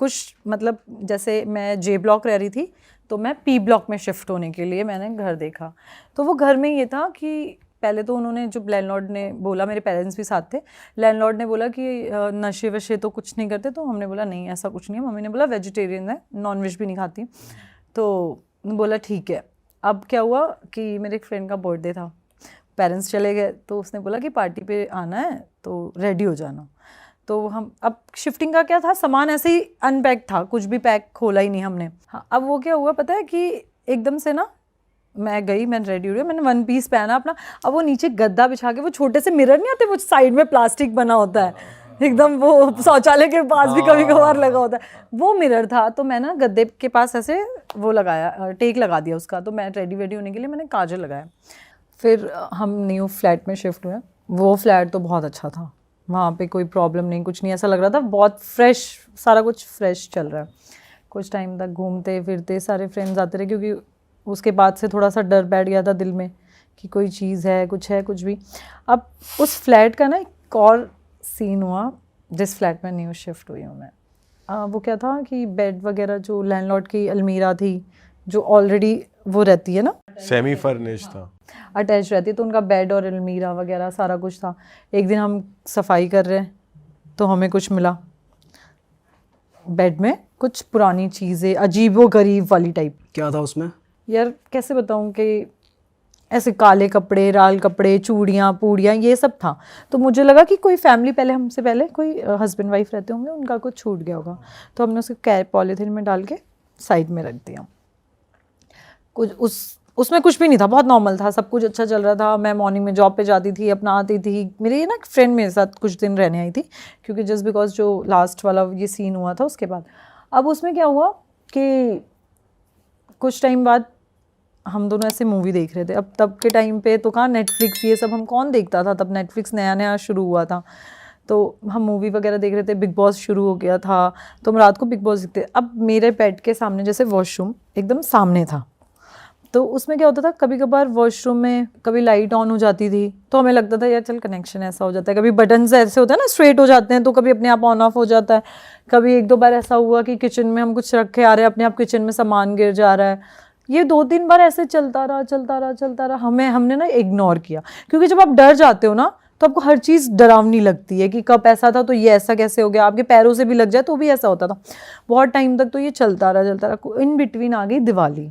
कुछ, मतलब जैसे मैं जे ब्लॉक रह रही थी, तो मैं पी ब्लॉक में शिफ्ट होने के लिए मैंने घर देखा। तो वो घर में ये था कि पहले तो उन्होंने, जो लैंडलॉर्ड ने बोला, मेरे पेरेंट्स भी साथ थे, लैंडलॉर्ड ने बोला कि नशे वशे तो कुछ नहीं करते। तो हमने बोला नहीं ऐसा कुछ नहीं है। मम्मी ने बोला वेजिटेरियन है, नॉन वेज भी नहीं खाती। तो बोला ठीक है। अब क्या हुआ कि मेरे एक फ्रेंड का बर्थडे था, पेरेंट्स चले गए, तो उसने बोला कि पार्टी पे आना है तो रेडी हो जाना। तो हम, अब शिफ्टिंग का क्या था, सामान ऐसे ही अनपैक था, कुछ भी पैक खोला ही नहीं हमने। हाँ, अब वो क्या हुआ पता है कि एकदम से ना मैं गई, मैं रेडी हो गई, मैंने 1 पीस पहना अपना। अब वो नीचे गद्दा बिछा के, वो छोटे से मिरर नहीं आते, वो साइड में प्लास्टिक बना होता है एकदम, वो शौचालय के पास भी कभी कभार लगा होता है, वो मिरर था। तो मैं ना गद्दे के पास ऐसे वो लगाया, टेक लगा दिया उसका। तो मैं रेडी वेडी होने के लिए मैंने काजल लगाया। फिर हम न्यू फ्लैट में शिफ्ट हुए। वो फ्लैट तो बहुत अच्छा था, वहाँ पे कोई प्रॉब्लम नहीं, कुछ नहीं, ऐसा लग रहा था बहुत फ्रेश, सारा कुछ फ्रेश चल रहा है। कुछ टाइम तक घूमते फिरते सारे फ्रेंड्स आते रहे, क्योंकि उसके बाद से थोड़ा सा डर बैठ गया था दिल में कि कोई चीज़ है, कुछ है, कुछ भी। अब उस फ्लैट का ना एक और सीन हुआ, जिस फ्लैट में न्यू शिफ्ट हुई हूँ मैं। वो क्या था कि बेड वगैरह, जो लैंडलॉर्ड की अलमीरा थी, जो ऑलरेडी वो रहती है ना, सेमी फर्निश्ड था, अटैच रहती है, तो उनका बेड और अलमीरा वगैरह सारा कुछ था। एक दिन हम सफाई कर रहे हैं तो हमें कुछ मिला बेड में, कुछ पुरानी चीज़ें, अजीबोगरीब वाली टाइप। क्या था उसमें? यार कैसे बताऊँ कि ऐसे काले कपड़े, लाल कपड़े, चूड़ियाँ पूड़ियाँ, ये सब था। तो मुझे लगा कि कोई फैमिली पहले, हमसे पहले कोई हस्बैंड वाइफ रहते होंगे, उनका कुछ छूट गया होगा। तो हमने उसे पॉलीथीन में डाल के साइड में रख दिया। कुछ उसमें कुछ भी नहीं था, बहुत नॉर्मल था, सब कुछ अच्छा चल रहा था। मैं मॉर्निंग में जॉब पे जाती थी, अपना आती थी। मेरी ये ना फ्रेंड मेरे साथ कुछ दिन रहने आई थी, क्योंकि जस्ट बिकॉज जो लास्ट वाला ये सीन हुआ था उसके बाद। अब उसमें क्या हुआ कि कुछ टाइम बाद हम दोनों ऐसे मूवी देख रहे थे। अब तब के टाइम पे तो कहाँ नेटफ्लिक्स ये सब हम कौन देखता था, तब नेटफ्लिक्स नया नया शुरू हुआ था। तो हम मूवी वगैरह देख रहे थे, बिग बॉस शुरू हो गया था, तो हम रात को बिग बॉस देखते। अब मेरे बेड के सामने जैसे वॉशरूम एकदम सामने था, तो उसमें क्या होता था, कभी कभार वॉशरूम में कभी लाइट ऑन हो जाती थी, तो हमें लगता था यार चल कनेक्शन ऐसा हो जाता है। कभी बटन ऐसे होता है ना स्ट्रेट हो जाते हैं, तो कभी अपने आप ऑन ऑफ हो जाता है। कभी एक दो बार ऐसा हुआ कि किचन में हम कुछ रखे आ रहे हैं, अपने आप किचन में सामान गिर जा रहा है। ये 2-3 बार ऐसे चलता रहा। हमने ना इग्नोर किया, क्योंकि जब आप डर जाते हो ना तो आपको हर चीज़ डरावनी लगती है कि कब ऐसा था तो ये ऐसा कैसे हो गया, आपके पैरों से भी लग जाए तो भी ऐसा होता था। बहुत टाइम तक तो ये चलता रहा। इन बिटवीन आ गई दिवाली।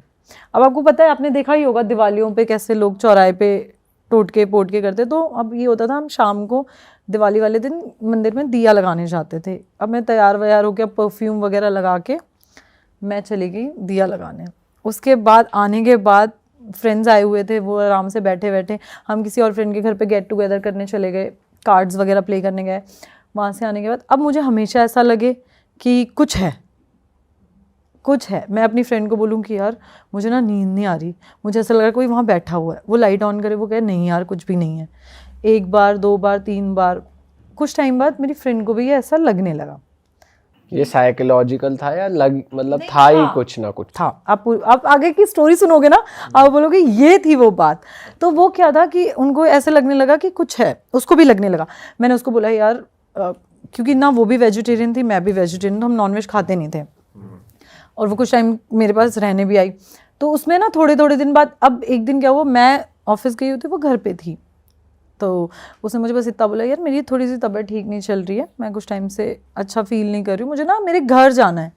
अब आपको पता है, आपने देखा ही होगा दिवालियों पे कैसे लोग चौराहे पे टोट के पोट के करते। तो अब ये होता था, हम शाम को दिवाली वाले दिन मंदिर में दिया लगाने जाते थे। अब मैं तैयार व्यार होकर परफ्यूम वगैरह लगा के मैं चली गई दिया लगाने। उसके बाद आने के बाद फ्रेंड्स आए हुए थे, वो आराम से बैठे बैठे हम किसी और फ्रेंड के घर पे गेट टुगेदर करने चले गए, कार्ड्स वगैरह प्ले करने गए। वहाँ से आने के बाद अब मुझे हमेशा ऐसा लगे कि कुछ है। मैं अपनी फ्रेंड को बोलूँ कि यार मुझे ना नींद नहीं आ रही, मुझे ऐसा लग रहा है कोई वहाँ बैठा हुआ है। वो लाइट ऑन करे, वो कहे नहीं यार कुछ भी नहीं है। 1 बार 2 बार 3 बार, कुछ टाइम बाद मेरी फ्रेंड को भी ये ऐसा लगने लगा। ये साइकोलॉजिकल था या मतलब था ही कुछ ना कुछ था। आप आगे की स्टोरी सुनोगे ना, आप बोलोगे ये थी वो बात। तो वो क्या था कि उनको ऐसे लगने लगा कि कुछ है, उसको भी लगने लगा। मैंने उसको बोला यार क्योंकि ना वो भी वेजिटेरियन थी, मैं भी वेजिटेरियन, तो हम नॉनवेज खाते नहीं थे। और वो कुछ टाइम मेरे पास रहने भी आई। तो उसमें ना थोड़े दिन बाद, अब एक दिन क्या हुआ, मैं ऑफिस गई हुई थी, वो घर पे थी। तो उसने मुझे बस इतना बोला यार मेरी थोड़ी सी तबीयत ठीक नहीं चल रही है, मैं कुछ टाइम से अच्छा फील नहीं कर रही हूँ, मुझे ना मेरे घर जाना है।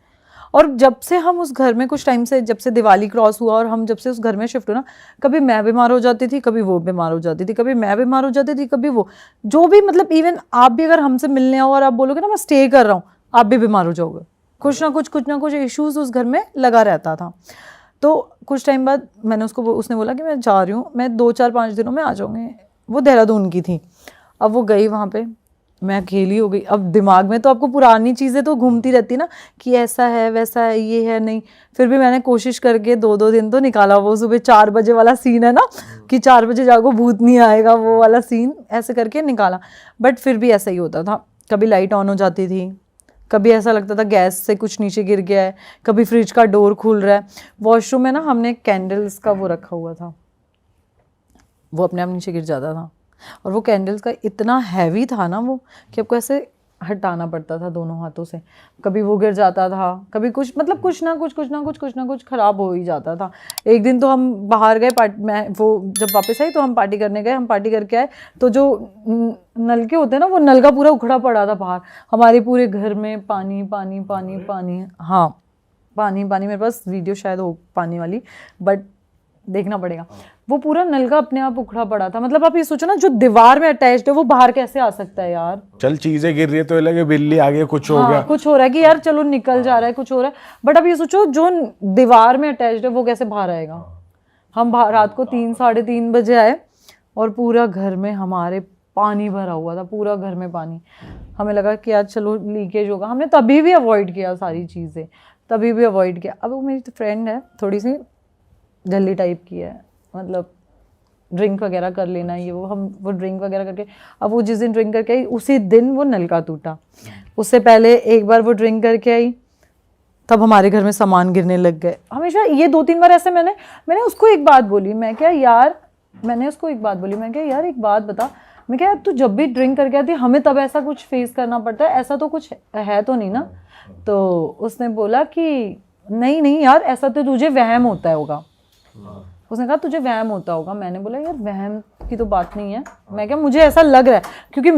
और जब से हम उस घर में कुछ टाइम से, जब से दिवाली क्रॉस हुआ और हम जब से उस घर में शिफ्ट हुए ना, कभी मैं बीमार हो जाती थी, कभी वो बीमार हो जाती थी, कभी मैं बीमार हो जाती थी, कभी वो, जो भी मतलब इवन आप भी अगर हमसे मिलने आओ और आप बोलोगे ना मैं स्टे कर रहा हूँ, आप भी बीमार हो जाओगे। कुछ ना कुछ इश्यूज उस घर में लगा रहता था। तो कुछ टाइम बाद मैंने उसने बोला कि मैं जा रही हूँ, मैं 2-4-5 दिनों में आ जाऊँगी। वो देहरादून की थी। अब वो गई वहाँ पे, मैं अकेली हो गई। अब दिमाग में तो आपको पुरानी चीज़ें तो घूमती रहती ना कि ऐसा है वैसा है ये है नहीं। फिर भी मैंने कोशिश करके 2-2 दिन तो निकाला। वो सुबह 4 बजे वाला सीन है ना कि 4 बजे जागो भूत नहीं आएगा, वो वाला सीन ऐसे करके निकाला। बट फिर भी ऐसा ही होता था, कभी लाइट ऑन हो जाती थी, कभी ऐसा लगता था गैस से कुछ नीचे गिर गया है, कभी फ्रिज का डोर खुल रहा है। वॉशरूम में ना हमने कैंडल्स का वो रखा हुआ था, वो अपने आप नीचे गिर जाता था। और वो कैंडल्स का इतना हैवी था ना वो कि आपको ऐसे हटाना पड़ता था दोनों हाथों से। कभी वो गिर जाता था, कभी कुछ मतलब कुछ ना कुछ ख़राब हो ही जाता था। एक दिन तो हम बाहर गए मैं वो जब वापस आई तो हम पार्टी करने गए, हम पार्टी करके आए तो जो नलके होते हैं ना, वो नल का पूरा उखड़ा पड़ा था बाहर। हमारे पूरे घर में पानी पानी पानी पानी, हाँ पानी पानी। मेरे पास वीडियो शायद हो पानी वाली, बट देखना पड़ेगा। वो पूरा नलका अपने आप उखड़ा पड़ा था। मतलब आप ये सोचो ना, जो दीवार में अटैच्ड है वो बाहर कैसे आ सकता है यार। चल चीजें गिर रही है तो लगे बिल्ली आ गई, कुछ हो गया, कुछ हो रहा है कि यार चलो निकल जा रहा है, कुछ हो रहा है। बट अब ये सोचो जो दीवार में अटैच्ड है वो कैसे बाहर आएगा। हम रात को 3-3:30 बजे आए और पूरा घर में हमारे पानी भरा हुआ था, पूरा घर में पानी। हमें लगा कि यार चलो लीकेज होगा, हमने तभी भी अवॉइड किया सारी चीज़ें, तभी भी अवॉइड किया। अब वो मेरी फ्रेंड है, थोड़ी सी जल्दी टाइप की है, मतलब ड्रिंक वगैरह कर लेना ये वो ड्रिंक वगैरह करके, अब वो जिस दिन ड्रिंक करके आई उसी दिन वो नलका टूटा। उससे पहले एक बार वो ड्रिंक करके आई, तब हमारे घर में सामान गिरने लग गए। हमेशा ये 2-3 बार ऐसे मैंने उसको एक बात बोली, मैं क्या यार एक बात बता, मैं क्या तू जब भी ड्रिंक करके आती हमें तब ऐसा कुछ फेस करना पड़ता है, ऐसा तो कुछ है तो नहीं ना। तो उसने बोला कि नहीं यार ऐसा तो तुझे वहम होता होगा। उसने कहा तुझे वहम होता होगा। मैंने बोला यार वहम की तो बात नहीं है, मैं क्या मुझे ऐसा लग रहा है, क्योंकि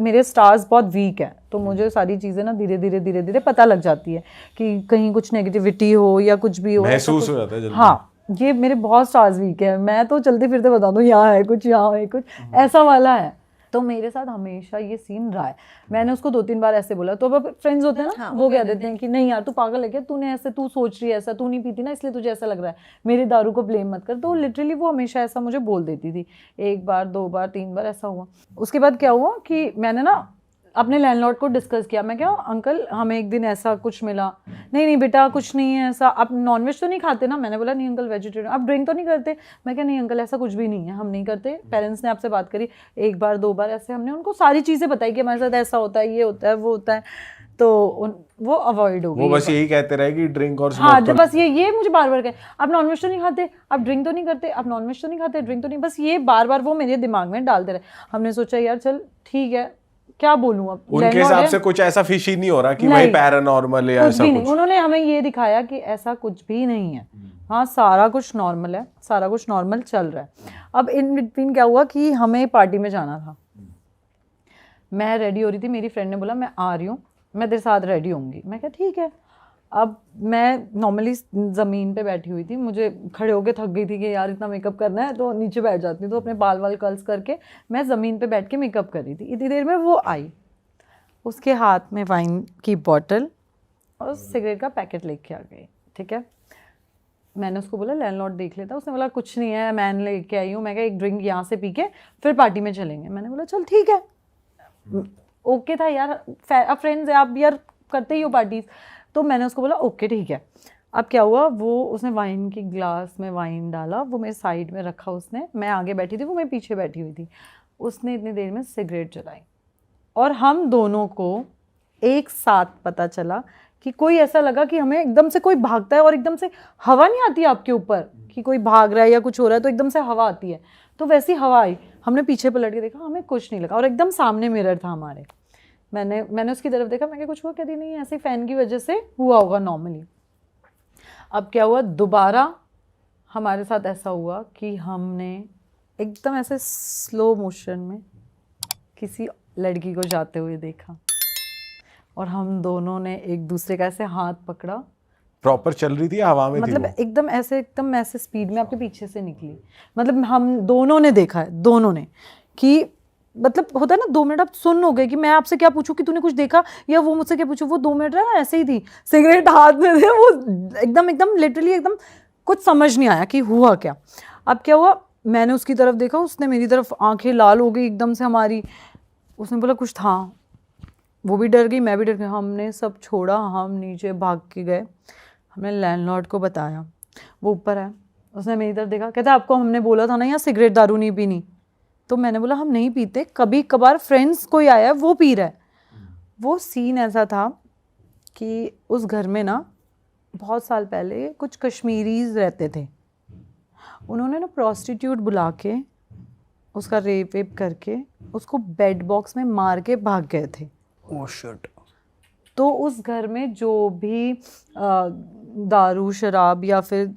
मेरे स्टार्स बहुत वीक है, तो मुझे सारी चीज़ें ना धीरे धीरे पता लग जाती है कि कहीं कुछ नेगेटिविटी हो या कुछ भी हो, महसूस हो जाता है जल्दी। हाँ, ये मेरे बहुत स्टार्स वीक है। मैं तो चलते फिरते बता दूँ यहाँ है कुछ, यहाँ है कुछ, ऐसा वाला है। तो मेरे साथ हमेशा ये सीन रहा है। मैंने उसको 2-3 बार ऐसे बोला, तो अब फ्रेंड्स होते हैं ना, वो कह देते हैं कि नहीं यार तू पागल है क्या, तूने ऐसे, तू सोच रही है ऐसा, तू नहीं पीती ना इसलिए तुझे ऐसा लग रहा है, मेरी दारू को ब्लेम मत कर। तो लिटरली वो हमेशा ऐसा मुझे बोल देती थी। 1 बार 2 बार 3 बार ऐसा हुआ। उसके बाद क्या हुआ कि मैंने ना अपने लैंडलॉर्ड को डिस्कस किया। मैं क्या, अंकल हमें एक दिन ऐसा कुछ मिला। नहीं बेटा कुछ नहीं है ऐसा। आप नॉनवेज तो नहीं खाते ना? मैंने बोला नहीं अंकल वेजिटेरियन। आप ड्रिंक तो नहीं करते? मैं क्या नहीं अंकल ऐसा कुछ भी नहीं है, हम नहीं करते। पेरेंट्स ने आपसे बात करी 1 बार 2 बार, ऐसे हमने उनको सारी चीज़ें बताई कि हमारे साथ ऐसा होता है, ये होता है, वो होता है। तो वो अवॉइड हो गई। वो बस यही कहते रहे कि ड्रिंक और हाँ, स्मोक बस ये मुझे बार बार कहे, आप नॉनवेज तो नहीं खाते, आप ड्रिंक तो नहीं करते, आप नॉनवेज तो नहीं खाते, ड्रिंक तो नहीं, बस ये बार बार वो मेरे दिमाग में डालते रहे। हमने सोचा यार चल ठीक है, क्या बोलूं अब, उनके हिसाब से कुछ ऐसा फिशी नहीं हो रहा कि भाई पैरानॉर्मल या ऐसा कुछ। उन्होंने हमें ये दिखाया कि ऐसा कुछ भी नहीं है। हाँ, सारा कुछ नॉर्मल है, सारा कुछ नॉर्मल चल रहा है। अब इन बिटवीन क्या हुआ कि हमें पार्टी में जाना था। मैं रेडी हो रही थी, मेरी फ्रेंड ने बोला मैं आ रही हूँ, मैं तेरे साथ रेडी होंगी। मैं क्या ठीक है। अब मैं नॉर्मली ज़मीन पे बैठी हुई थी, मुझे खड़े होके थक गई थी कि यार इतना मेकअप करना है, तो नीचे बैठ जाती हूँ। तो अपने बाल वाल कर्ल्स करके मैं ज़मीन पे बैठ के मेकअप कर रही थी। इतनी देर में वो आई, उसके हाथ में वाइन की बॉटल और सिगरेट का पैकेट लेके आ गई। ठीक है, मैंने उसको बोला लैंडलॉर्ड देख लेता। उसने बोला कुछ नहीं है, मैं लेके आई हूँ। मैं कहा एक ड्रिंक यहाँ से पी के फिर पार्टी में चलेंगे। मैंने बोला चल ठीक है, ओके था यार, अब फ्रेंड्स है आप यार, करते ही हो पार्टीज। तो मैंने उसको बोला ओके ठीक है। अब क्या हुआ, वो उसने वाइन की ग्लास में वाइन डाला, वो मेरे साइड में रखा उसने, मैं आगे बैठी थी, वो मैं पीछे बैठी हुई थी। उसने इतनी देर में सिगरेट जलाई और हम दोनों को एक साथ पता चला कि कोई ऐसा लगा कि हमें एकदम से कोई भागता है और एकदम से हवा नहीं आती आपके ऊपर कि कोई भाग रहा है या कुछ हो रहा है तो एकदम से हवा आती है, तो वैसी हवा आई। हमने पीछे पलट के देखा, हमें कुछ नहीं लगा और एकदम सामने मिरर था हमारे। मैंने उसकी तरफ देखा, मैं क्या कुछ हुआ? कहती नहीं, ऐसे फैन की वजह से हुआ होगा नॉर्मली। अब क्या हुआ, दोबारा हमारे साथ ऐसा हुआ कि हमने एकदम ऐसे स्लो मोशन में किसी लड़की को जाते हुए देखा और हम दोनों ने एक दूसरे का ऐसे हाथ पकड़ा। प्रॉपर चल रही थी, हवा में मतलब थी एकदम ऐसे स्पीड में आपके पीछे से निकली। मतलब हम दोनों ने देखा है, दोनों ने, कि मतलब होता है ना 2 मिनट आप सुन हो गए कि मैं आपसे क्या पूछूं कि तूने कुछ देखा या वो मुझसे क्या पूछूं। वो 2 मिनट है ना ऐसे ही थी, सिगरेट हाथ में थे, वो एकदम लिटरली एकदम कुछ समझ नहीं आया कि हुआ क्या। अब क्या हुआ, मैंने उसकी तरफ देखा, उसने मेरी तरफ, आंखें लाल हो गई एकदम से हमारी। उसने बोला कुछ था, वो भी डर गई, मैं भी डर गई। हमने सब छोड़ा, हम नीचे भाग के गए, हमने लैंडलॉर्ड को बताया। वो ऊपर है, उसने मेरी तरफ देखा, कहता आपको हमने बोला था ना यहाँ सिगरेट दारू नहीं पीनी। तो मैंने बोला हम नहीं पीते, कभी कभार फ्रेंड्स कोई आया है वो पी रहा है। वो सीन ऐसा था कि उस घर में ना बहुत साल पहले कुछ कश्मीरीज रहते थे। उन्होंने ना प्रोस्टिट्यूट बुला के उसका रेप वेप करके उसको बेड बॉक्स में मार के भाग गए थे। Oh shit. तो उस घर में जो भी दारू शराब या फिर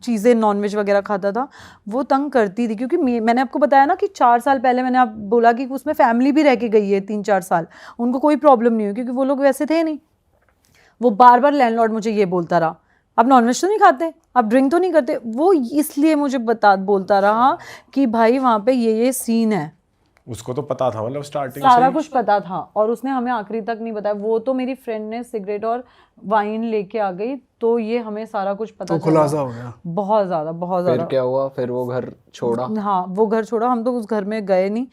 चीज़ें नॉनवेज वगैरह खाता था वो तंग करती थी, क्योंकि मैंने आपको बताया ना कि 4 साल पहले मैंने आप बोला कि उसमें फैमिली भी रह के गई है 3-4 साल, उनको कोई प्रॉब्लम नहीं हुई क्योंकि वो लोग वैसे थे नहीं। वो बार बार लैंडलॉर्ड मुझे ये बोलता रहा आप नॉनवेज तो नहीं खाते, आप ड्रिंक तो नहीं करते। वो इसलिए मुझे बोलता रहा कि भाई वहाँ पे ये सीन है। उसको तो पता था, मतलब स्टार्टिंग सारा कुछ पता था और उसने हमें आखिरी तक नहीं बताया। वो तो मेरी फ्रेंड ने सिगरेट और वाइन लेके आ गई, तो ये हमें सारा कुछ पता तो खुलासा हो गया बहुत ज़्यादा। फिर क्या हुआ, फिर वो घर छोड़ा? हाँ, वो घर छोड़ा। हम तो उस घर में गए नहीं,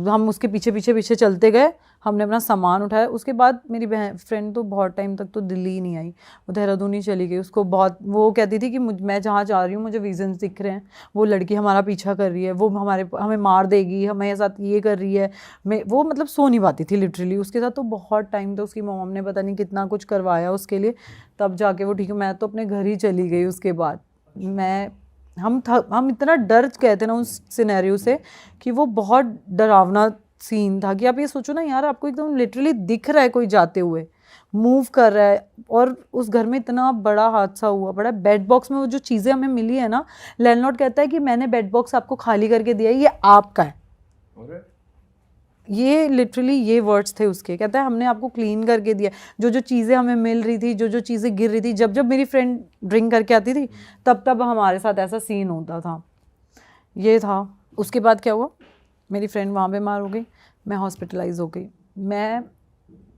हम उसके पीछे चलते गए। हमने अपना सामान उठाया। उसके बाद मेरी बहन फ्रेंड तो बहुत टाइम तक तो दिल्ली ही नहीं आई, वो देहरादून ही चली गई। उसको बहुत वो कहती थी कि मैं जहाँ जा रही हूँ मुझे विजन्स दिख रहे हैं, वो लड़की हमारा पीछा कर रही है, वो हमें मार देगी, हमें साथ ये कर रही है। वो मतलब सो नहीं पाती थी लिटरली। उसके साथ तो बहुत टाइम तक उसकी मॉम ने पता नहीं कितना कुछ करवाया उसके लिए, तब जाके वो ठीक है। मैं तो अपने घर ही चली गई उसके बाद। हम इतना डर गए थे ना उस सिनेरियो से कि वो बहुत डरावना सीन था कि आप ये सोचो ना यार, आपको एकदम लिटरली दिख रहा है कोई जाते हुए, मूव कर रहा है, और उस घर में इतना बड़ा हादसा हुआ पड़ा। बेड बॉक्स में वो जो चीज़ें हमें मिली है ना, लैंडलॉर्ड कहता है कि मैंने बेड बॉक्स आपको खाली करके दिया है, ये आपका है। ये लिटरली ये वर्ड्स थे उसके। कहता है हमने आपको क्लीन करके दिया, जो चीज़ें हमें मिल रही थी, जो चीज़ें गिर रही थी, जब मेरी फ्रेंड ड्रिंक करके आती थी तब हमारे साथ ऐसा सीन होता था। ये था। उसके बाद क्या हुआ, मेरी फ्रेंड वहाँ बीमार हो गई, मैं हॉस्पिटलाइज हो गई। मैं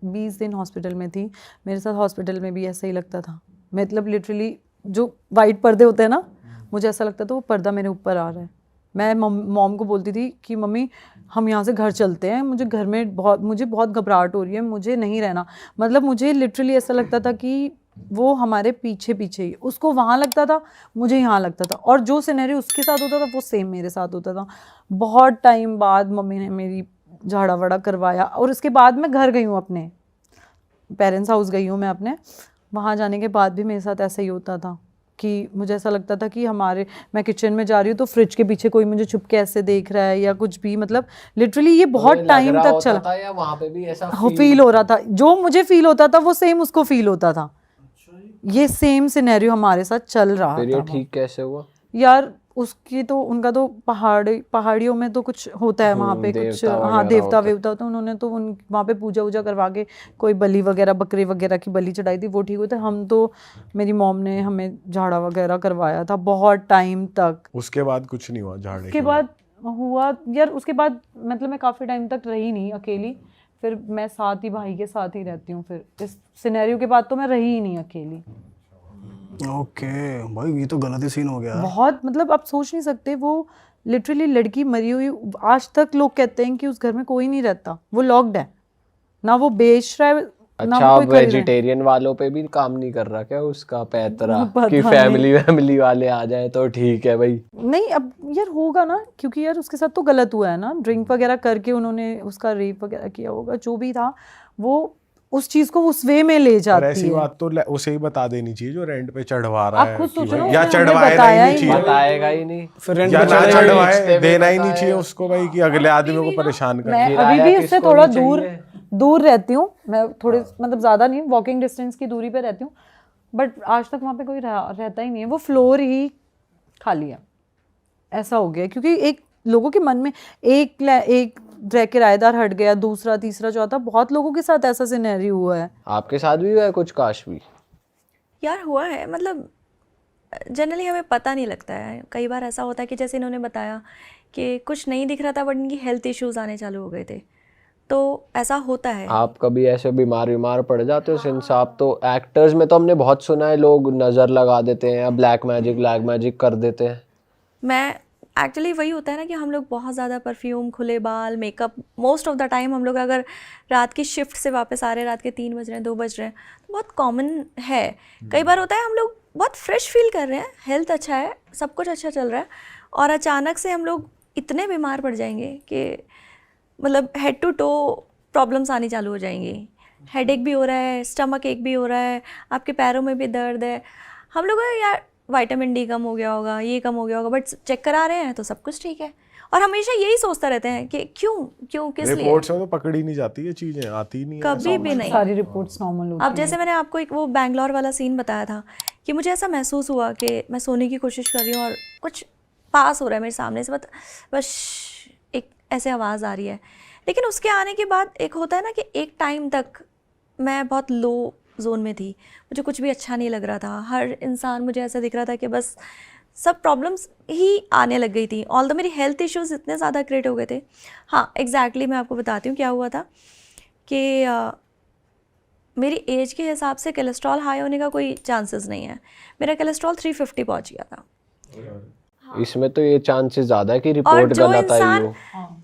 20 दिन हॉस्पिटल में थी। मेरे साथ हॉस्पिटल में भी ऐसा ही लगता था, मतलब लिटरली जो वाइट पर्दे होते हैं ना, मुझे ऐसा लगता था वो पर्दा मेरे ऊपर आ रहा है। मैं मॉम को बोलती थी कि मम्मी हम यहाँ से घर चलते हैं, मुझे घर में मुझे बहुत घबराहट हो रही है, मुझे नहीं रहना। मतलब मुझे लिटरली ऐसा लगता था कि वो हमारे पीछे पीछे ही, उसको वहाँ लगता था, मुझे यहाँ लगता था, और जो सिनेरियो उसके साथ होता था वो सेम मेरे साथ होता था। बहुत टाइम बाद मम्मी ने मेरी झाड़ा वाड़ा करवाया, और उसके बाद मैं घर गई हूँ, अपने पेरेंट्स हाउस गई हूँ मैं अपने। वहाँ जाने के बाद भी मेरे साथ ऐसा ही होता था कि मुझे ऐसा लगता था कि मैं किचन में जा रही हूँ तो फ्रिज के पीछे कोई मुझे छुप के ऐसे देख रहा है या कुछ भी। मतलब लिटरली ये बहुत टाइम तक चला था, या वहाँ पे भी ऐसा फील हो रहा था। जो मुझे फील होता था वो सेम उसको फील होता था। ये सेम सिनेरियो हमारे साथ चल रहा फिर ये था। ठीक कैसे हुआ यार उसकी तो, उनका तो पहाड़ियों में तो कुछ होता है वहाँ पे, कुछ हाँ देवता वेवता, तो उन्होंने तो वहाँ पे पूजा वूजा करवा के कोई बलि वगैरह, बकरी वगैरह की बलि चढ़ाई थी, वो ठीक हुआ था। हम तो, मेरी मॉम ने हमें झाड़ा वगैरह करवाया था बहुत टाइम तक। उसके बाद कुछ नहीं हुआ झाड़े उसके बाद हुआ यार, उसके बाद मतलब मैं काफ़ी टाइम तक रही नहीं अकेली, फिर मैं साथ ही भाई के साथ ही रहती हूँ। फिर इस सिनेरियो के बाद तो मैं रही ही नहीं अकेली। ओके भाई, ये तो गलत ही सीन हो गया। बहुत, मतलब आप सोच नहीं सकते, वो लिटरली लड़की मरी हुई, आज तक लोग कहते हैं कि उस घर में कोई नहीं रहता, वो लॉक्ड है, ना वो बेच रहा है ना अच्छा, वो अब कोई खरीद रहा है। वेजिटेरियन वालों पे भी काम नहीं कर रहा क्या उसका पैतरा पता कि फैमिली वाले आ जाए तो ठीक है भाई? नहीं अब यार होगा ना, क्योंकि यार उसके साथ तो गलत हुआ है ना, ड्रिंक वगैरह करके उन्होंने उसका रेप वगैरह किया होगा, जो भी था वो उस चीज को उस वे में ले पर जाती ऐसी है। बात तो उसे ही बता देनी चाहिए जो रेंट पे चढ़वा रहा आप है खुद कि सोचो ना, भाई, या उसने हमें चढ़वाए ही बताया नहीं ही चाहिए, बताएगा ही नहीं, फिर रेंट या पे ना चढ़े चढ़वाए, बेचते हुए देना ही नहीं बताया। चाहिए उसको भाई कि अगले आदमी को परेशान कर। मैं किराया अभी भी उससे किसको थोड़ा नहीं चाहिए? दूर रहती हूँ मैं, थोड़े मतलब ज़्यादा नहीं, वॉकिंग डिस्टेंस की दूरी पे रहती हूँ, बट आज तक वहाँ पे कोई रहता ही नहीं है, वो फ्लोर ही खाली है। ऐसा हो गया क्योंकि एक लोगों के मन में एक किराएदार हट गया, दूसरा तीसरा चौथा, बहुत लोगों के साथ ऐसा सिनेरियो हुआ है। आपके साथ भी हुआ है कुछ काशवी? यार हुआ है, मतलब जनरली हमें पता नहीं लगता है। कई बार ऐसा होता है कि जैसे इन्होंने बताया कि कुछ नहीं दिख रहा था बट इनकी हेल्थ इश्यूज आने चालू हो गए थे, तो ऐसा होता है। आप कभी ऐसे बीमार पड़ जाते हो? सिंस आप तो एक्टर्स में तो हमने बहुत सुना है लोग नज़र लगा देते हैं या ब्लैक मैजिक कर देते हैं। मैं एक्चुअली वही होता है ना कि हम लोग बहुत ज़्यादा परफ्यूम, खुले बाल, makeup, most of the time हम लोग अगर रात की शिफ्ट से वापस आ रहे हैं, रात के 3 बज रहे हैं, 2 बज रहे हैं, तो बहुत कॉमन है। कई बार होता है हम लोग बहुत फ्रेश फील कर रहे हैं, हेल्थ अच्छा है, सब कुछ अच्छा चल रहा है, और अचानक से हम लोग इतने बीमार पड़ जाएंगे कि मतलब हेड टू टो प्रॉब्लम्स आनी चालू हो जाएंगी। हेडेक भी हो रहा है, स्टमक एक भी हो रहा है, आपके पैरों में भी दर्द है। हम लोग यार विटामिन डी कम हो गया होगा, ये कम हो गया होगा, बट चेक करा रहे हैं तो सब कुछ ठीक है, और हमेशा यही सोचते रहते हैं कि क्यों किस लिए। रिपोर्ट्स में तो पकड़ी नहीं जाती, ये चीजें आती ही नहीं है, कभी भी नहीं। सारी रिपोर्ट्स नॉर्मल होती अब जैसे मैंने आपको एक वो बैंगलोर वाला सीन बताया था कि मुझे ऐसा महसूस हुआ कि मैं सोने की कोशिश कर रही हूँ और कुछ पास हो रहा है मेरे सामने से, बस एक ऐसे आवाज़ आ रही है। लेकिन उसके आने के बाद एक होता है ना कि एक टाइम तक मैं बहुत लो जोन में थी, मुझे कुछ भी अच्छा नहीं लग रहा था, हर इंसान मुझे ऐसा दिख रहा था कि बस सब प्रॉब्लम्स ही आने लग गई थी। ऑल द मेरी हेल्थ इश्यूज़ इतने ज़्यादा क्रिएट हो गए थे। हाँ एग्जैक्टली मैं आपको बताती हूँ क्या हुआ था कि मेरी एज के हिसाब से कोलेस्ट्रॉल हाई होने का कोई चांसेस नहीं है। मेरा कोलेस्ट्रॉल 350 पहुँच गया था। इसमें तो ये चांसेस ज़्यादा है कि और रिपोर्ट गलत आई हो।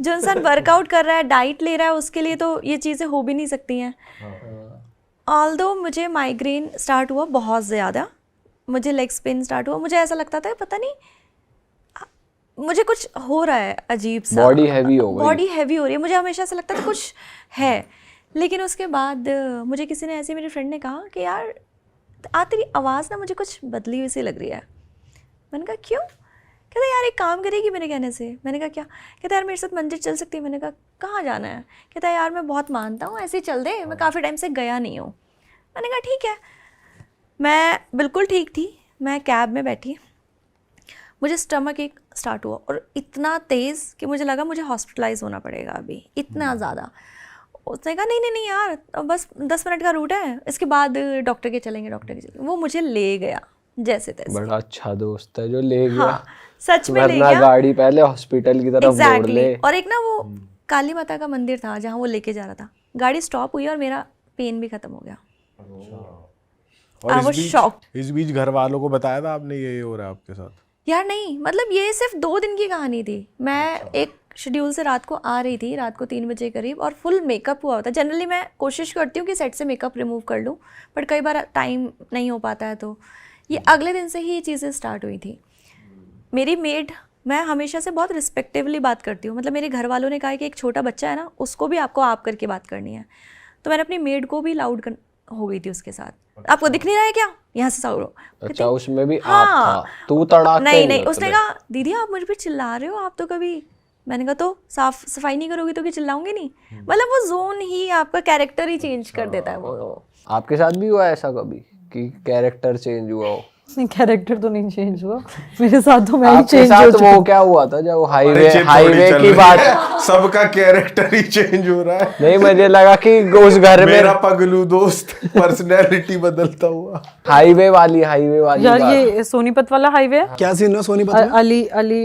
जो इंसान वर्कआउट कर रहा है, डाइट ले रहा है, उसके लिए तो ये चीज़ें हो भी नहीं सकती हैं। ऑल्दो मुझे माइग्रेन स्टार्ट हुआ बहुत ज़्यादा, मुझे लेग पेन स्टार्ट हुआ, मुझे ऐसा लगता था पता नहीं मुझे कुछ हो रहा है अजीब सा, बॉडी हैवी हो गई, बॉडी हैवी हो रही है, मुझे हमेशा ऐसा लगता था कुछ है। लेकिन उसके बाद मुझे किसी ने, ऐसे मेरी फ्रेंड ने कहा कि यार तेरी आवाज़ ना मुझे कुछ बदली हुई सी लग रही है। मैंने कहा क्यों? कहता यार एक काम करेगी मेरे कहने से। मैंने कहा क्या? कहता यार मेरे साथ मंदिर चल सकती है। मैंने कहा कहाँ जाना है? कहता यार मैं बहुत मानता हूँ, ऐसे ही चल दे, मैं काफ़ी टाइम से गया नहीं हूँ। मैंने कहा ठीक है। मैं बिल्कुल ठीक थी, मैं कैब में बैठी, मुझे स्टमक एक स्टार्ट हुआ और इतना तेज़ कि मुझे लगा मुझे हॉस्पिटलाइज होना पड़ेगा अभी, इतना ज़्यादा। उसने कहा नहीं यार बस 10 मिनट का रूट है, इसके बाद डॉक्टर के चलेंगे। वो मुझे ले गया, जैसे तैसे। बड़ा अच्छा दोस्त है जो ले गया, हाँ सच में ले वरना गया। गाड़ी पहले हॉस्पिटल की तरफ मोड़ ले। और एक ना वो काली माता का मंदिर था जहाँ वो लेके जा रहा था, गाड़ी स्टॉप हुई और मेरा पेन भी खत्म हो गया। और I was shocked. इस बीच घर वालों को बताया था आपने ये हो रहा है आपके साथ? यार नहीं, मतलब ये सिर्फ 2 दिन की कहानी थी। मैं एक शेड्यूल से रात को आ रही थी, रात को 3 बजे करीब, और फुल मेकअप हुआ होता। जनरली मैं कोशिश करती हूँ कि सेट से मेकअप रिमूव कर लूँ, बट कई बार टाइम नहीं हो पाता है, तो ये अगले दिन से ही ये चीज़ें स्टार्ट हुई थी। मेरी मेड, मैं हमेशा से बहुत रिस्पेक्टिवली बात करती हूँ, मतलब मेरे घर वालों ने कहा कि एक छोटा बच्चा है ना, उसको भी आपको आप करके बात करनी है, तो मैंने अपनी मेड को भी लाउड हो गई थी उसके साथ। आपको दिख नहीं रहा है क्या, यहाँ से साउरो। अच्छा, उसमें भी हाँ, आप था, तू तड़ाक नहीं, उसने कहा दीदी आप मुझ पे चिल्ला रहे हो, आप तो कभी, मैंने कहा तो साफ सफाई नहीं करोगी तो कि चिल्लाऊंगी नहीं। मतलब वो जोन ही आपका कैरेक्टर ही चेंज कर देता है वो। आपके साथ भी हुआ ऐसा कभी कि कैरेक्टर चेंज हुआ हो? नहीं, कैरेक्टर तो नहीं चेंज हुआ मेरे साथ, तो मैं ही आपके चेंज हो साथ चुकी वो क्या हुआ था जब हाईवे की बात? सबका कैरेक्टर ही चेंज हो रहा है। नहीं, मुझे लगा कि उस घर में मेरा पगलू दोस्त पर्सनैलिटी बदलता हुआ। हाईवे वाली यार बात। ये सोनीपत वाला हाईवे है, क्या सीन है सोनीपत में?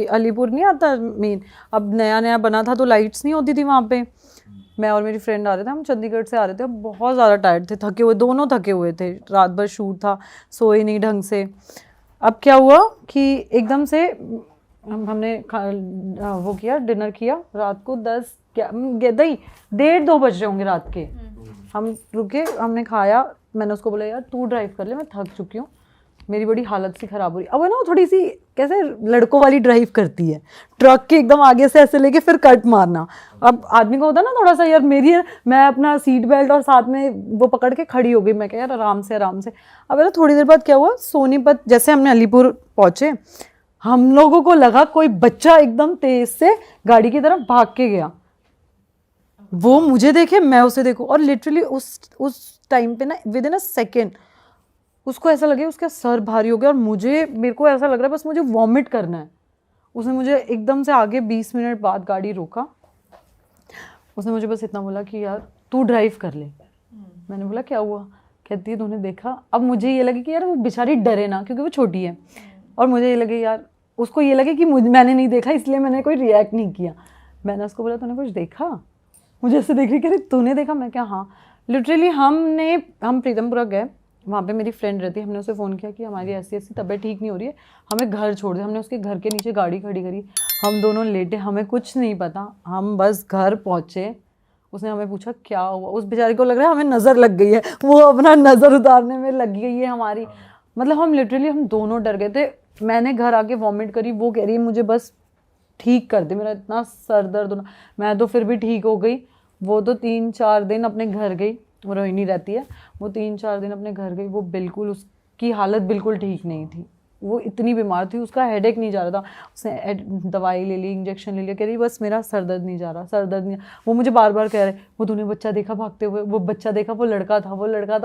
अलीपुर नहीं आता मेन, अब नया नया बना था तो लाइट्स नहीं होती थी वहाँ पे। मैं और मेरी फ्रेंड आ रहे थे, हम चंडीगढ़ से आ रहे थे, बहुत ज़्यादा टायर्ड थे, थके हुए, दोनों थके हुए थे, रात भर शूट था, सोए नहीं ढंग से। अब क्या हुआ कि एकदम से हमने वो किया, डिनर किया, रात को 1:30 बज रहे होंगे रात के। हम रुके, हमने खाया, मैंने उसको बोला यार तू ड्राइव कर ले, मैं थक चुकी हूँ, मेरी बड़ी हालत सी ख़राब हो रही। अब है ना वो थोड़ी सी कैसे लड़कों वाली ड्राइव करती है, ट्रक के एकदम आगे से ऐसे लेके फिर कट मारना। अब आदमी को होता है ना थोड़ा सा, यार मैं अपना सीट बेल्ट और साथ में वो पकड़ के खड़ी हो गई। मैं क्या यार आराम से। अब है ना थोड़ी देर बाद क्या हुआ, सोनीपत जैसे हमने अलीपुर पहुँचे, हम लोगों को लगा कोई बच्चा एकदम तेज से गाड़ी की तरफ भाग के गया। वो मुझे देखे, मैं उसे देखूँ, और लिटरली उस टाइम पे ना विद इन अ सेकेंड उसको ऐसा लगे उसका सर भारी हो गया, और मेरे को ऐसा लग रहा है बस मुझे वॉमिट करना है। उसने मुझे एकदम से आगे 20 मिनट बाद गाड़ी रोका, उसने मुझे बस इतना बोला कि यार तू ड्राइव कर ले। मैंने बोला क्या हुआ? कहती है तूने देखा। अब मुझे ये लगे कि यार वो बेचारी डरे ना, क्योंकि वो छोटी है, और मुझे ये लगे यार उसको ये लगे कि मैंने नहीं देखा, इसलिए मैंने कोई रिएक्ट नहीं किया। मैंने उसको बोला तूने कुछ देखा? मुझे ऐसे देख रही, कह रही तूने देखा? मैं क्या हाँ। लिटरली हम प्रीतमपुरा गए, वहाँ पे मेरी फ्रेंड रहती है, हमने उसे फ़ोन किया कि हमारी ऐसी तबीयत ठीक नहीं हो रही है, हमें घर छोड़ दे। हमने उसके घर के नीचे गाड़ी खड़ी करी, हम दोनों लेटे, हमें कुछ नहीं पता, हम बस घर पहुँचे। उसने हमें पूछा क्या हुआ, उस बेचारे को लग रहा है हमें नज़र लग गई है, वो अपना नज़र उतारने में लग गई है हमारी। मतलब हम दोनों डर गए थे। मैंने घर आके वॉमिट करी, वो कह रही है मुझे बस ठीक कर दे, मेरा इतना सर दर्द होना। मैं तो फिर भी ठीक हो गई। वो तो 3-4 दिन अपने घर गई, वो रोहिणी रहती है, वो 3-4 दिन अपने घर गई। वो बिल्कुल, उसकी हालत बिल्कुल ठीक नहीं थी, वो इतनी बीमार थी, उसका हेडेक नहीं जा रहा था। उसने दवाई ले ली, इंजेक्शन ले लिया, कह रही बस मेरा सर दर्द नहीं जा रहा, सर दर्द नहीं। वो मुझे बार बार कह रहे वो तूने बच्चा देखा भागते हुए, वो बच्चा देखा, वो लड़का था,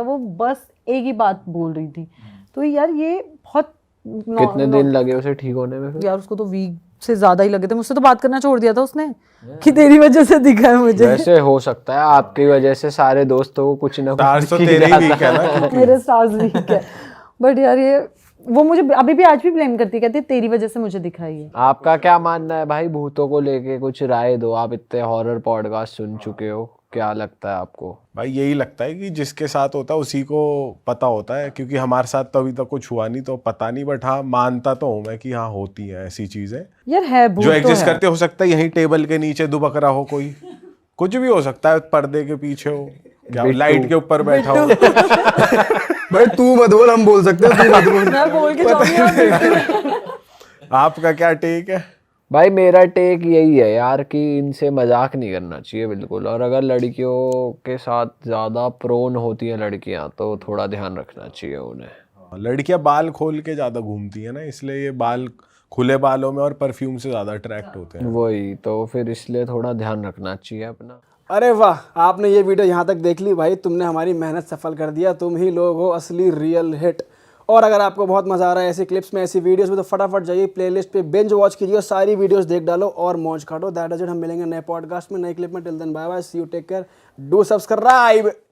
वो बस एक ही बात बोल रही थी। तो यार ये बहुत कितने दिन लगे उसे ठीक होने में फिर? यार उसको तो वीक से ज़्यादा ही लगे थे। मुझसे तो बात करना छोड़ दिया था उसने कि तेरी वजह से दिखा है मुझे। वैसे हो सकता है आपकी वजह से सारे दोस्तों को कुछ ना कुछ तो तेरे ही वीक है ना। मेरे स्टार्स वीक है, बट यार ये वो मुझे अभी भी आज भी ब्लेम करती है, कहती है तेरी वजह से मुझे दिखाई है। आपका क्या मानना है भाई भूतों को लेके? कुछ राय दो, आप इतने हॉरर पॉडकास्ट सुन चुके हो, क्या लगता है आपको? भाई यही लगता है कि जिसके साथ होता है उसी को पता होता है, क्योंकि हमारे साथ तो अभी तक कुछ हुआ नहीं तो पता नहीं, बट हाँ मानता तो हूँ मैं कि हाँ होती हैं ऐसी चीजें यार है भूत जो तो एग्जिस्ट है। करते। हो सकता है यहीं टेबल के नीचे दुबक रहा हो कोई, कुछ भी हो सकता है, पर्दे के पीछे हो, क्या लाइट के ऊपर बैठा हो। भाई तू मत बोल, हम बोल सकते हैं, तू मत बोल। मैं बोल के जाऊंगी। आपका क्या टेक है? भाई मेरा टेक यही है यार कि इनसे मजाक नहीं करना चाहिए बिल्कुल, और अगर लड़कियों के साथ ज़्यादा प्रोन होती हैं लड़कियां तो थोड़ा ध्यान रखना चाहिए उन्हें। लड़कियां बाल खोल के ज्यादा घूमती है ना, इसलिए ये बाल खुले बालों में और परफ्यूम से ज्यादा अट्रैक्ट होते हैं। वही तो, फिर इसलिए थोड़ा ध्यान रखना चाहिए अपना। अरे वाह, आपने ये वीडियो यहाँ तक देख ली भाई, तुमने हमारी मेहनत सफल कर दिया, तुम ही लोग हो असली रियल हिट। और अगर आपको बहुत मज़ा आ रहा है ऐसी क्लिप्स में, ऐसी वीडियोस में, तो फटाफट जाइए प्लेलिस्ट पे बिंज वॉच कीजिए और सारी वीडियोस देख डालो और मौज काटो। That is it. हम मिलेंगे नए पॉडकास्ट में, नए क्लिप में। Till then bye bye, see you, take care, do subscribe.